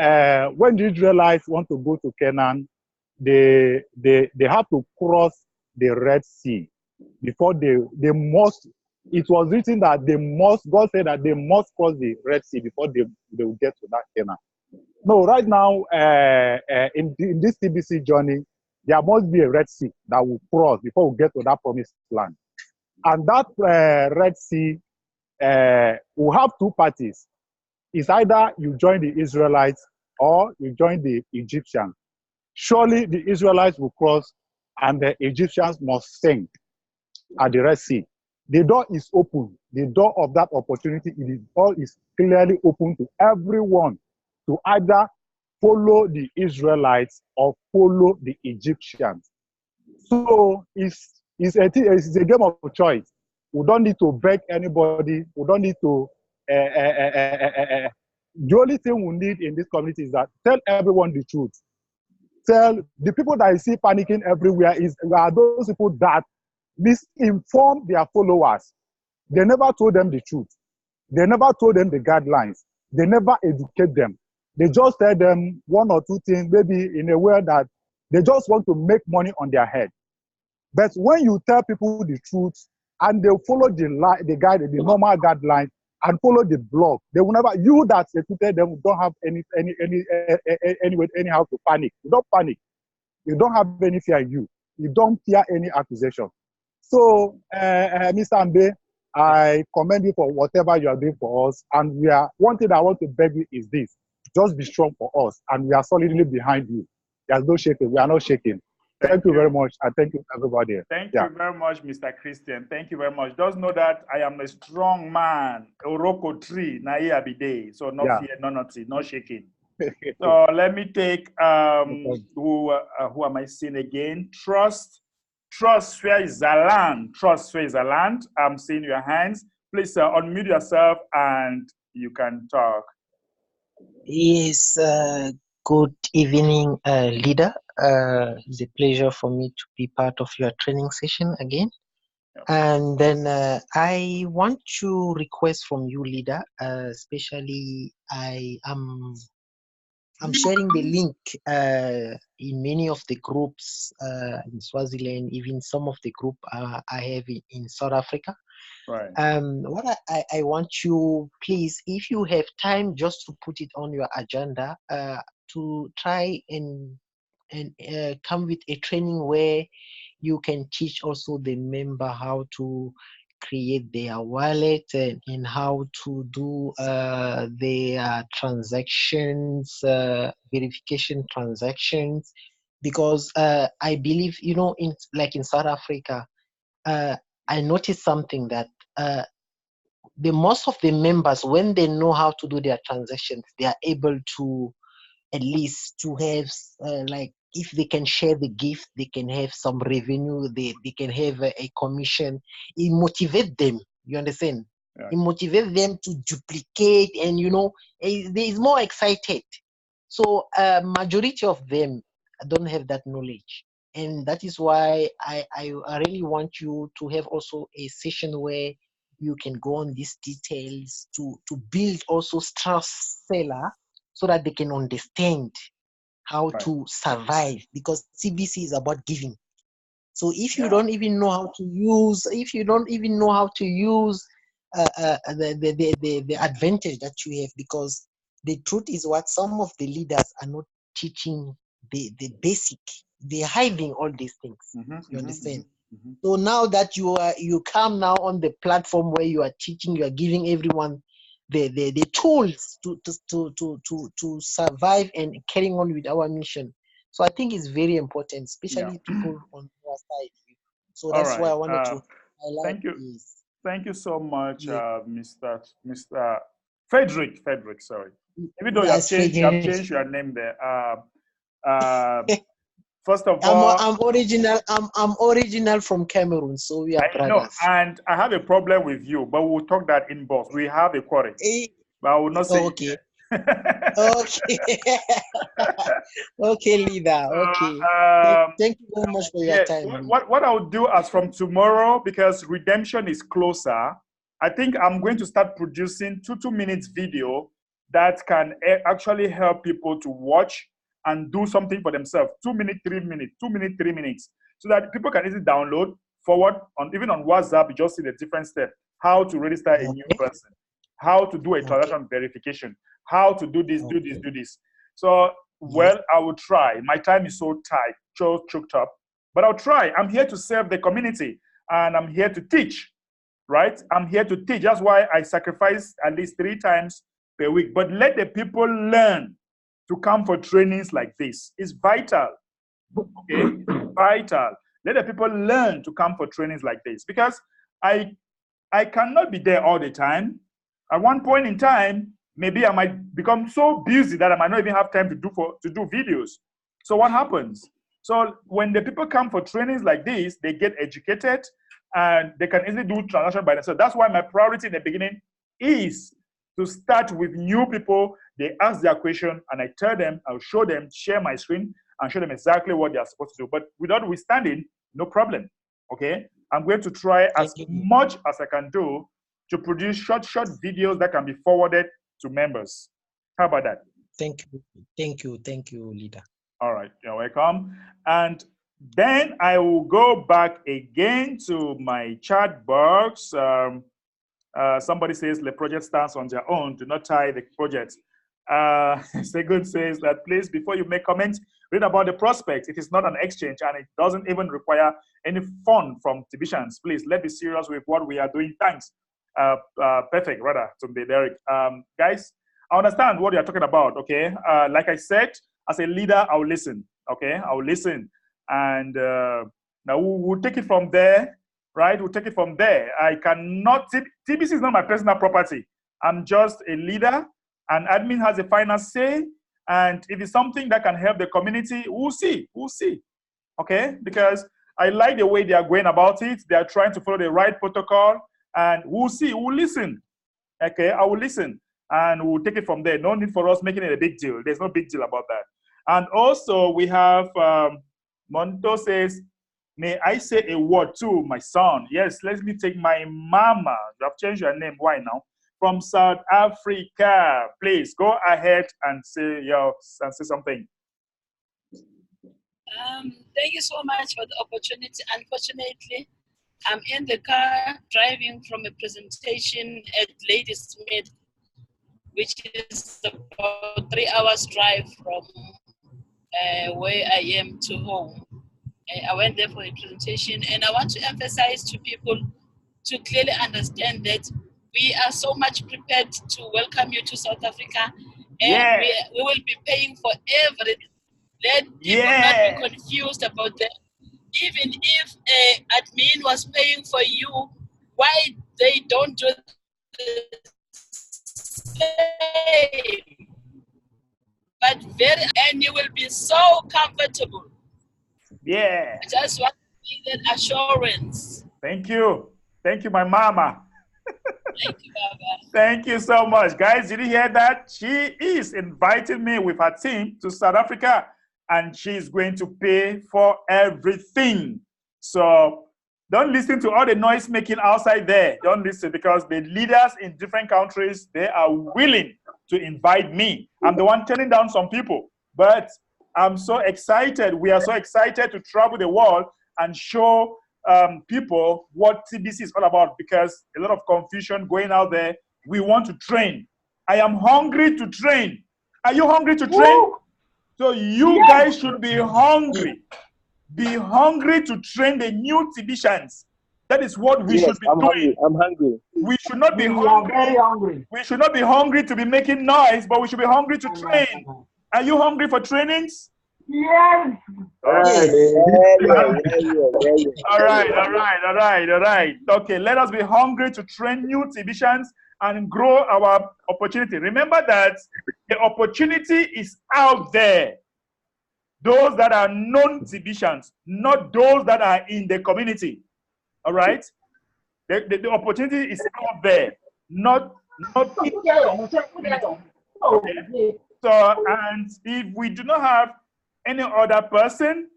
when the Israelites want to go to Canaan, they have to cross the Red Sea before they must. It was written that they must. God said that they must cross the Red Sea before they will get to that Canaan. No, right now in this TBC journey, there must be a Red Sea that will cross before we get to that promised land. And that Red Sea will have two parties. It's either you join the Israelites or you join the Egyptians. Surely the Israelites will cross and the Egyptians must sink at the Red Sea. The door is open. The door of that opportunity, the door is clearly open to everyone to either follow the Israelites or follow the Egyptians. So it's a game of choice. We don't need to beg anybody. We don't need to. The only thing we need in this community is that tell everyone the truth. Tell the people that you see panicking everywhere are those people that misinform their followers. They never told them the truth. They never told them the guidelines. They never educate them. They just tell them one or two things, maybe in a way that they just want to make money on their head. But when you tell people the truth and they follow the normal guidelines and follow the blog, they will never. You that recruited them don't have anyhow to panic. You don't panic. You don't have any fear in you. You don't fear any accusation. So, Mr. Mbe, I commend you for whatever you are doing for us. And one thing I want to beg you is this: just be strong for us, and we are solidly behind you. There's no shaking. We are not shaking. Thank you very much, and thank you everybody. Thank you very much, Mr. Christian. Thank you very much. Just know that I am a strong man. Oroko tree, na day. So no fear, no nothing, no shaking. So let me take who am I seeing again? Trust Switzerland. Trust Switzerland. I'm seeing your hands. Please unmute yourself and you can talk. Yes, good evening, leader. It's a pleasure for me to be part of your training session again. Yep. And then I want to request from you, leader, especially I'm sharing the link in many of the groups in Swaziland, even some of the group I have in South Africa. Right. What I want you, please, if you have time, just to put it on your agenda, to try and come with a training where you can teach also the member how to create their wallet and how to do their transactions, verification transactions, because I believe, you know, in South Africa, I noticed something that the most of the members, when they know how to do their transactions, they are able to at least to have if they can share the gift, they can have some revenue, they can have a commission. It motivates them, you understand? Yeah. It motivates them to duplicate, and you know, is more excited. So majority of them don't have that knowledge. And that is why I really want you to have also a session where you can go on these details to build also trust seller so that they can understand how to survive, because TBC is about giving. So if you don't even know how to use, the advantage that you have, because the truth is what some of the leaders are not teaching the basic. They're hiding all these things. You understand? So now that you come now on the platform where you are teaching, you are giving everyone the tools to survive and carrying on with our mission. So I think it's very important, especially people on our side. So that's why I wanted to highlight. Thank you. Thank you so much, Mr. Frederick. Sorry. Even though you have changed your name there. First of all, I'm original from Cameroon, so we are brothers. No, and I have a problem with you, but we'll talk that in boss. We have a quarrel, but I will not say. Okay. Okay. Okay, leader. Okay. Thank you very much for your time. What I'll do as from tomorrow, because redemption is closer, I think I'm going to start producing 2 minutes video that can actually help people to watch and do something for themselves. 2 minutes, 3 minutes, 2 minutes, 3 minutes, so that people can easily download, forward even on WhatsApp. You just see the different steps: how to register a new person, how to do a transaction verification, how to do this, do this. So, well, I will try. My time is so tight, choked up, but I'll try. I'm here to serve the community, and I'm here to teach, right? I'm here to teach. That's why I sacrifice at least 3 times per week. But let the people learn to come for trainings like this. It's vital, okay? Vital. Let the people learn to come for trainings like this, because I cannot be there all the time. At one point in time, maybe I might become so busy that I might not even have time to do videos. So what happens? So when the people come for trainings like this, they get educated and they can easily do transaction by themselves. That's why my priority in the beginning is to start with new people. They ask their question and I tell them, I'll show them, share my screen and show them exactly what they are supposed to do. But without withstanding, no problem, okay? I'm going to try as much as I can do to produce short videos that can be forwarded to members. How about that? Thank you, leader. All right, you're welcome. And then I will go back again to my chat box. Somebody says the project stands on their own. Do not tie the project. Segun says that please, before you make comments, read about the prospect. It is not an exchange and it doesn't even require any fund from Tbcans. Please, let's be serious with what we are doing. Thanks. Perfect, rather, to mbehderick. Guys, I understand what you're talking about, okay? Like I said, as a leader, I'll listen, okay? I'll listen. And now we'll take it from there, right? We'll take it from there. I cannot, TBC is not my personal property. I'm just a leader. And admin has a final say, and if it's something that can help the community, we'll see, okay? Because I like the way they are going about it. They are trying to follow the right protocol, and we'll see, we'll listen, okay? I will listen, and we'll take it from there. No need for us making it a big deal. There's no big deal about that. And also, we have, Monto says, may I say a word to my son? Yes, let me take my mama. You have changed your name, why now? From South Africa. Please go ahead and say something. Thank you so much for the opportunity. Unfortunately, I'm in the car driving from a presentation at Ladysmith, which is about 3 hours drive from where I am to home. I went there for a presentation, and I want to emphasize to people to clearly understand that we are so much prepared to welcome you to South Africa, and we will be paying for everything. Let people not be confused about that. Even if admin was paying for you, why they don't do the same? But and you will be so comfortable. Yeah. I just want to give that assurance. Thank you, my mama. Thank you, Baba. Thank you so much. Guys, did you hear that? She is inviting me with her team to South Africa, and she's going to pay for everything. So don't listen to all the noise making outside there. Don't listen, because the leaders in different countries, they are willing to invite me. I'm the one turning down some people, but I'm so excited. We are so excited to travel the world and show people what TBC is all about, because a lot of confusion going out there. We want to train. I am hungry to train. Are you hungry to train? Woo! So you guys should be hungry. Be hungry to train the new Tbcans. That is what we should be doing. I'm hungry. We should not be hungry. Are very hungry. We should not be hungry to be making noise, but we should be hungry to train. Are you hungry for trainings? Yes. All right. Okay, let us be hungry to train new Tbcans and grow our opportunity. Remember that the opportunity is out there. Those that are non-Tbcans, not those that are in the community. All right? The opportunity is out there, not okay. So, and if we do not have any other person,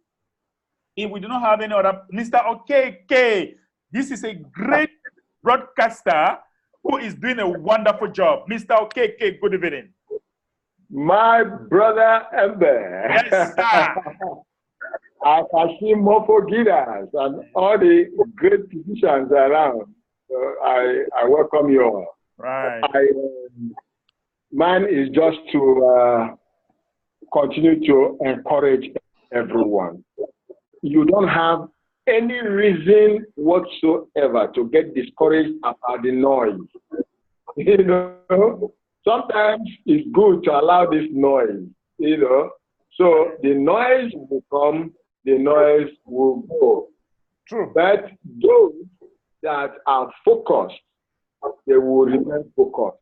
Mr. OKK, this is a great broadcaster who is doing a wonderful job. Mr. OKK, good evening. My brother Ember. Yes, sir. I can see more forgiveness and all the great physicians around. So I welcome you all. Right. Mine is just to continue to encourage everyone. You don't have any reason whatsoever to get discouraged about the noise. You know, sometimes it's good to allow this noise, you know. So the noise will come, the noise will go. True. But those that are focused, they will remain focused,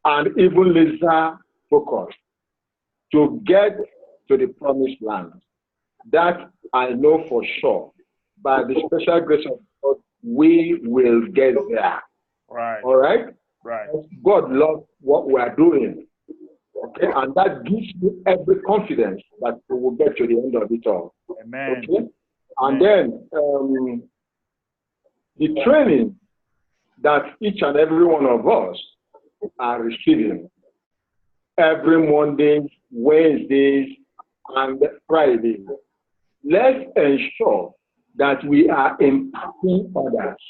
and even laser focused to get to the promised land. That I know for sure. By the special grace of God, we will get there. Right. All right? Right. God loves what we are doing. Okay? And that gives me every confidence that we will get to the end of it all. Amen. Okay? And then the training that each and every one of us are receiving every Monday, Wednesdays, and Fridays. Let's ensure that we are impacting others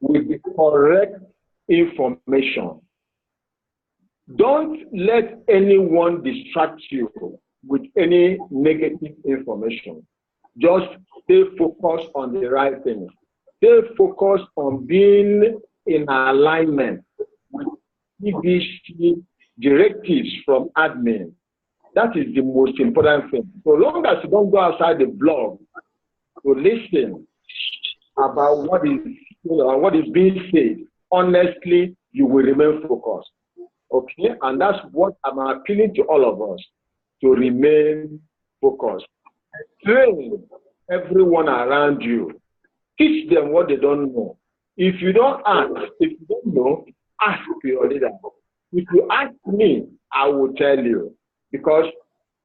with the correct information. Don't let anyone distract you with any negative information. Just stay focused on the right things. Stay focused on being in alignment with TBC directives from admin. That is the most important thing. So long as you don't go outside the blog to listen about what is being said, honestly, you will remain focused. Okay? And that's what I'm appealing to all of us, to remain focused. Train everyone around you. Teach them what they don't know. If you don't ask, if you don't know, ask your leader. If you ask me, I will tell you. Because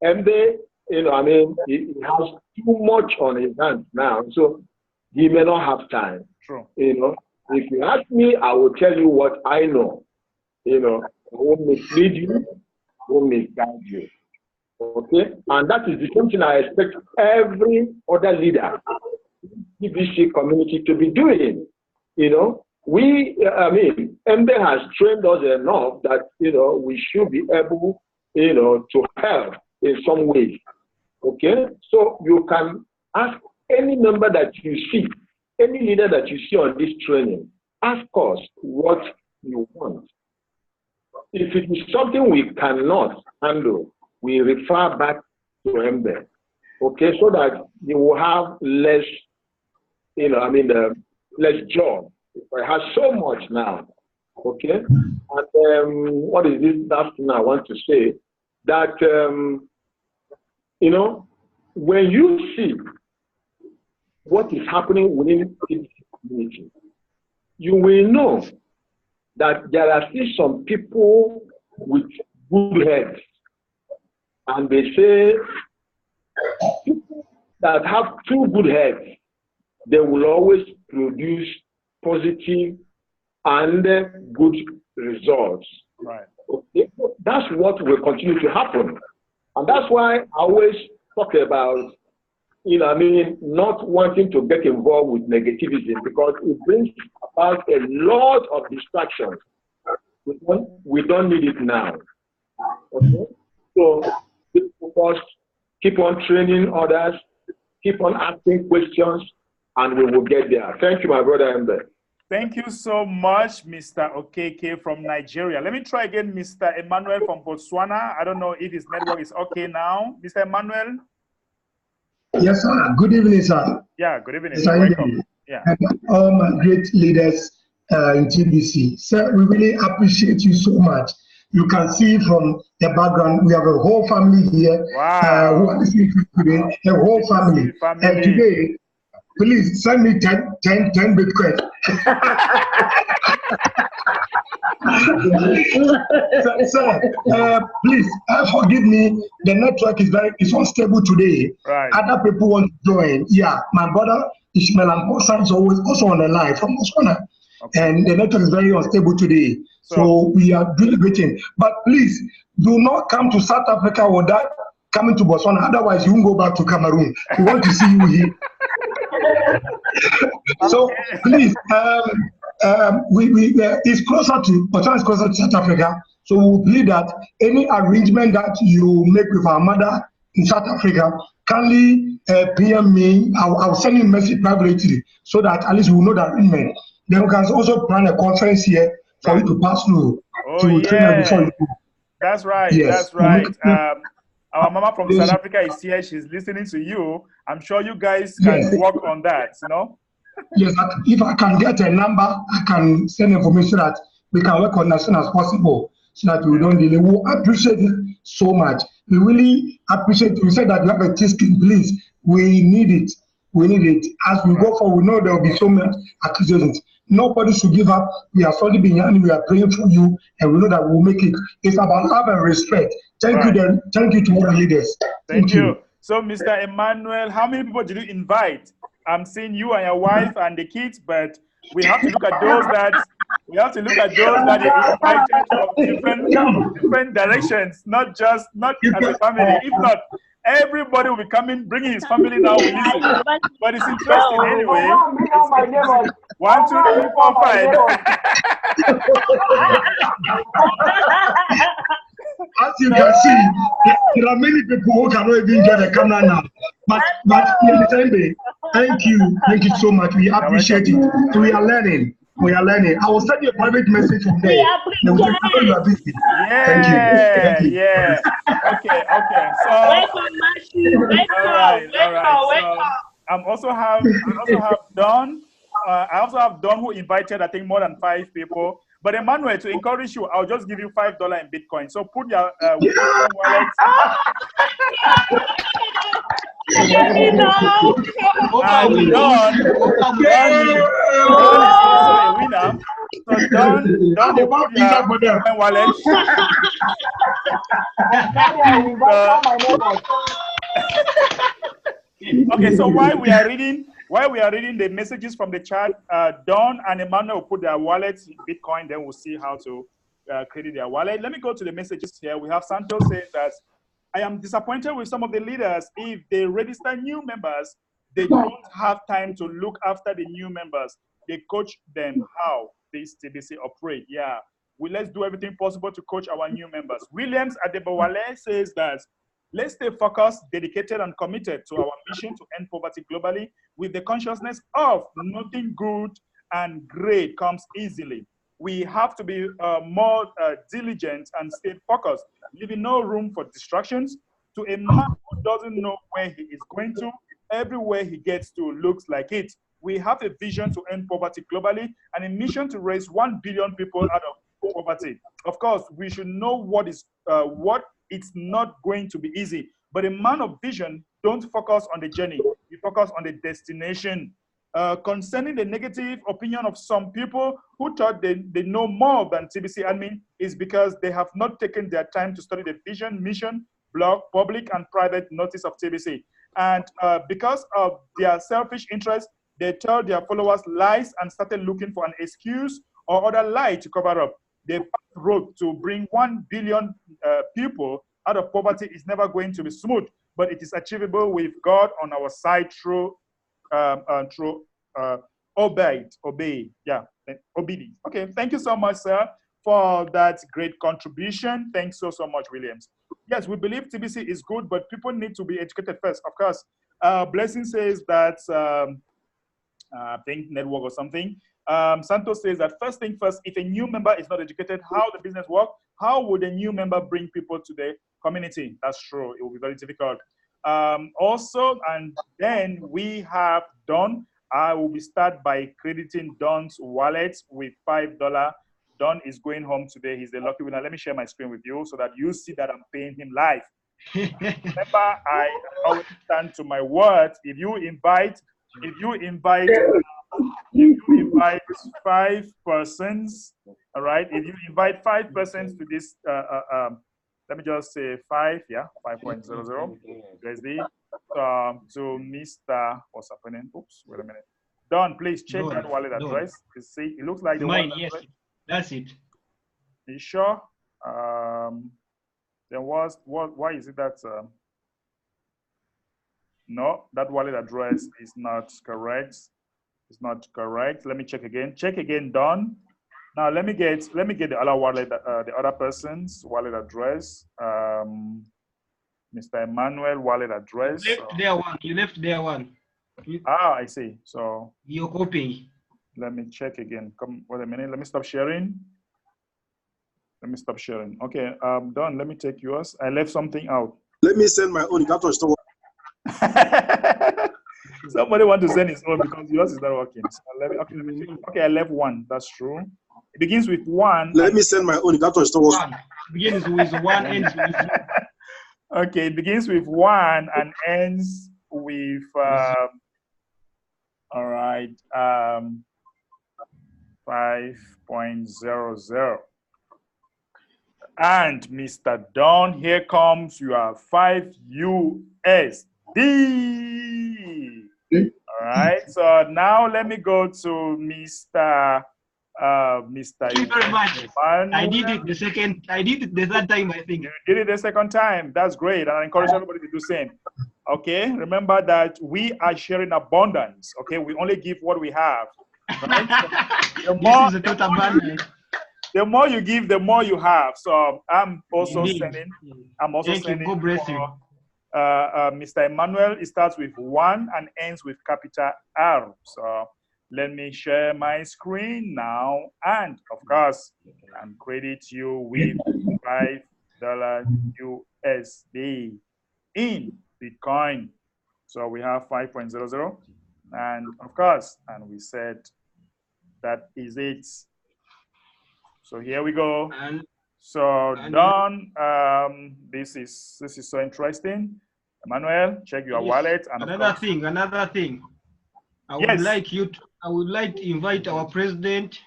MD, he has too much on his hands now, so he may not have time. True. If you ask me, I will tell you what I know. I won't mislead you, I won't misguide you. Okay? And that is the same thing I expect every other leader in the TBC community to be doing. MD has trained us enough that, we should be able, to help in some way. Okay? So you can ask any member that you see, any leader that you see on this training, ask us what you want. If it is something we cannot handle, we refer back to MD. Okay? So that you will have less, less job. I have so much now. Okay? And what is this last thing I want to say? That, when you see what is happening within the community, you will know that there are still some people with good heads. And they say people that have two good heads, they will always produce positive and good results. Right. Okay? That's what will continue to happen. And that's why I always talk about, not wanting to get involved with negativism, because it brings about a lot of distractions. We don't need it now. Okay? So keep focused, keep on training others, keep on asking questions, and we will get there. Thank you, my brother Embe. Thank you so much, Mr. Okeke from Nigeria. Let me try again, Mr. Emmanuel from Botswana. I don't know if his network is okay now. Mr. Emmanuel? Yes, sir. Good evening, sir. Yeah, good evening. Yes, Welcome. Yeah. All my great leaders in TBC. Sir, we really appreciate you so much. You can see from the background, we have a whole family here. Wow. Who are listening to today, a whole family. And today, please send me 10 Bitcoin. Sir, please forgive me. The network is unstable today. Right. Other people want to join. Yeah, my brother Ishmael and Bosa is always also on the line from Botswana. Okay. And the network is very unstable today. So we are doing a great thing. But please do not come to South Africa without coming to Botswana. Otherwise, you won't go back to Cameroon. We want to see you here. So please, it's closer to Botswana is closer to South Africa. So we believe that any arrangement that you make with our mother in South Africa, kindly PM me. I'll send you a message privately so that at least we will know the arrangement. Then we can also plan a conference here for you to pass through. Oh, yeah. Before you go. That's right. Yes. That's right. Our mama from South Africa is here. She's listening to you. I'm sure you guys can work on that, Yes, if I can get a number, I can send information that we can work on as soon as possible so that we don't delay. We appreciate it so much. We really appreciate it. You said that you have a teaspoon, please. We need it. We need it. As we go forward, we know there will be so many accusations. Nobody should give up. We are solely behind. We are praying for you, and we know that we will make it. It's about love and respect. Thank you. Thank you to all the leaders. Thank you. So, Mr. Emmanuel, how many people did you invite? I'm seeing you and your wife and the kids, but we have to look at those that he invited from different directions, not as a family. If not, everybody will be coming, bringing his family now. We listen, but it's interesting anyway. It's 1, 2, 3, 4, 5. As you can see, there are many people who cannot even get the camera now. But thank you so much. We appreciate it. We are learning. I will send you a private message from there. They will tell you are busy. Thank you. Yeah. Okay. So all right. So I also have Don. I also have Don who invited, I think, more than 5 people. But Emmanuel, to encourage you, I'll just give you $5 in Bitcoin. So put your wallet. And Don is also a winner. So Don, you put your Bitcoin wallet. Okay, so while we are reading the messages from the chat, Don and Emmanuel will put their wallets in Bitcoin, then we'll see how to credit their wallet. Let me go to the messages here. We have Santos saying that I am disappointed with some of the leaders. If they register new members, they don't have time to look after the new members. They coach them how this TBC operate. Yeah, let's do everything possible to coach our new members. Williams Adebowale says that let's stay focused, dedicated, and committed to our mission to end poverty globally with the consciousness of nothing good and great comes easily. We have to be more diligent and stay focused, leaving no room for distractions. To a man who doesn't know where he is going to, everywhere he gets to looks like it. We have a vision to end poverty globally and a mission to raise 1 billion people out of poverty. Of course, we should know what it's not going to be easy. But a man of vision don't focus on the journey. You focus on the destination. Concerning the negative opinion of some people who thought they know more than TBC admin is because they have not taken their time to study the vision, mission, blog, public, and private notice of TBC. And because of their selfish interest, they tell their followers lies and started looking for an excuse or other lie to cover up. The road to bring 1 billion people out of poverty is never going to be smooth, but it is achievable with God on our side through obedience. Okay, thank you so much, sir, for that great contribution. Thanks so much, Williams. Yes, we believe TBC is good, but people need to be educated first. Of course, Blessing says that I think network or something. Santos says that first thing first, if a new member is not educated how the business works, how would a new member bring people to the community? That's true. It will be very difficult. Also, and then we have Don. I will be start by crediting Don's wallet with $5. Don is going home today. He's the lucky winner. Let me share my screen with you so that you see that I'm paying him live. Remember, I always stand to my word. If you invite 5 persons, all right, if you invite 5 persons to this let me just say 5, yeah, 5.00 USD to Mr. What's happening? Oops, wait a minute. Don, please check that wallet address. You see, it looks like the mine. one. Yes, that's it. Are you sure? Then why is it that? No, that wallet address is not correct. It's not correct. Let me check again. Check again, Don. Now let me get the other wallet, the other person's wallet address. Mr. Emmanuel wallet address. You left there one. I see. So you're copying. Let me check again. Come, wait a minute. Let me stop sharing. Okay, Don, let me take yours. I left something out. Let me send my own. Somebody want to send his own because yours is not working. So let me check. Okay, I left one. That's true. It begins with 1. Let me send my own. That was one. Begins with 1, ends with 0. Okay, it begins with 1 and ends with all right, 5.00. And Mr. Don, here comes your 5 USD. All All right. So now let me go to Mr. Mr. Thank you very much. I Emmanuel. did it the second. I did it the third time, I think. You did it the second time. That's great. And I encourage everybody to do the same. Okay. Remember that we are sharing abundance. Okay. We only give what we have. Right? So This is a total abundance. The more you give, the more you have. So I'm also Indeed. sending. I'm also Thank you. sending. God bless you. Mr. Emmanuel, it starts with 1 and ends with capital R. So let me share my screen now. And of course, I'm credit you with $5 USD in Bitcoin. So we have 5.00. And of course, and we said that is it. So here we go. So done. This is so interesting. Emmanuel, check your wallet. And another thing. I would like to invite our president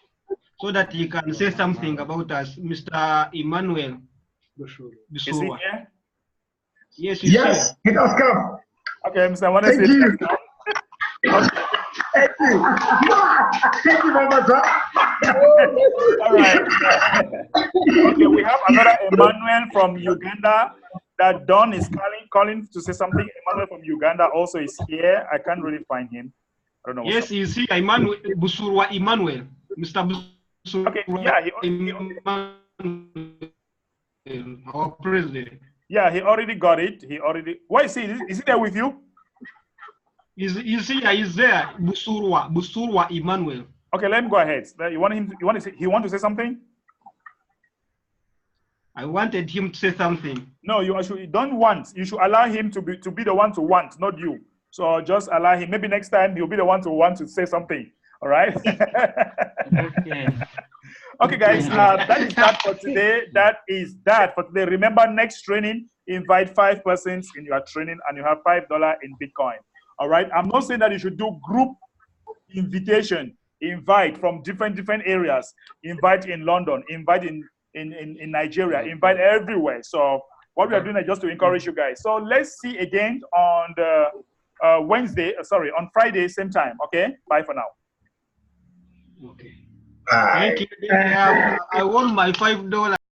so that he can say something about us, Mr. Emmanuel. Is he here? Yes, he's yes, here. it has come. Okay, Mr. Emmanuel. Thank you. Thank you. Thank you very much, sir. All right. Okay, we have another Emmanuel from Uganda. That Don is calling to say something. Emmanuel from Uganda also is here. I can't really find him. I don't know. Yes, he's here. Emmanuel Busurwa Emmanuel. Mr. Busurwa. Okay, yeah, our president. Yeah, he already got it. Where is he? Is he there with you? He's here. He's there. Busurwa Emmanuel. Okay, let him go ahead. He want to say something? I wanted him to say something. No, you don't want. You should allow him to be the one to want, not you. So just allow him. Maybe next time he'll be the one to want to say something. All right. Okay. Okay, guys. That is that for today. That is that for today. Remember, next training, invite 5 persons in your training, and you have $5 in Bitcoin. All right. I'm not saying that you should do group invitation. Invite from different areas. Invite in London. Invite in Nigeria. Invite everywhere. So what we are doing is just to encourage you guys. So let's see again on the on Friday, same time. Okay. Bye for now. Okay. Thank you. I want my $5.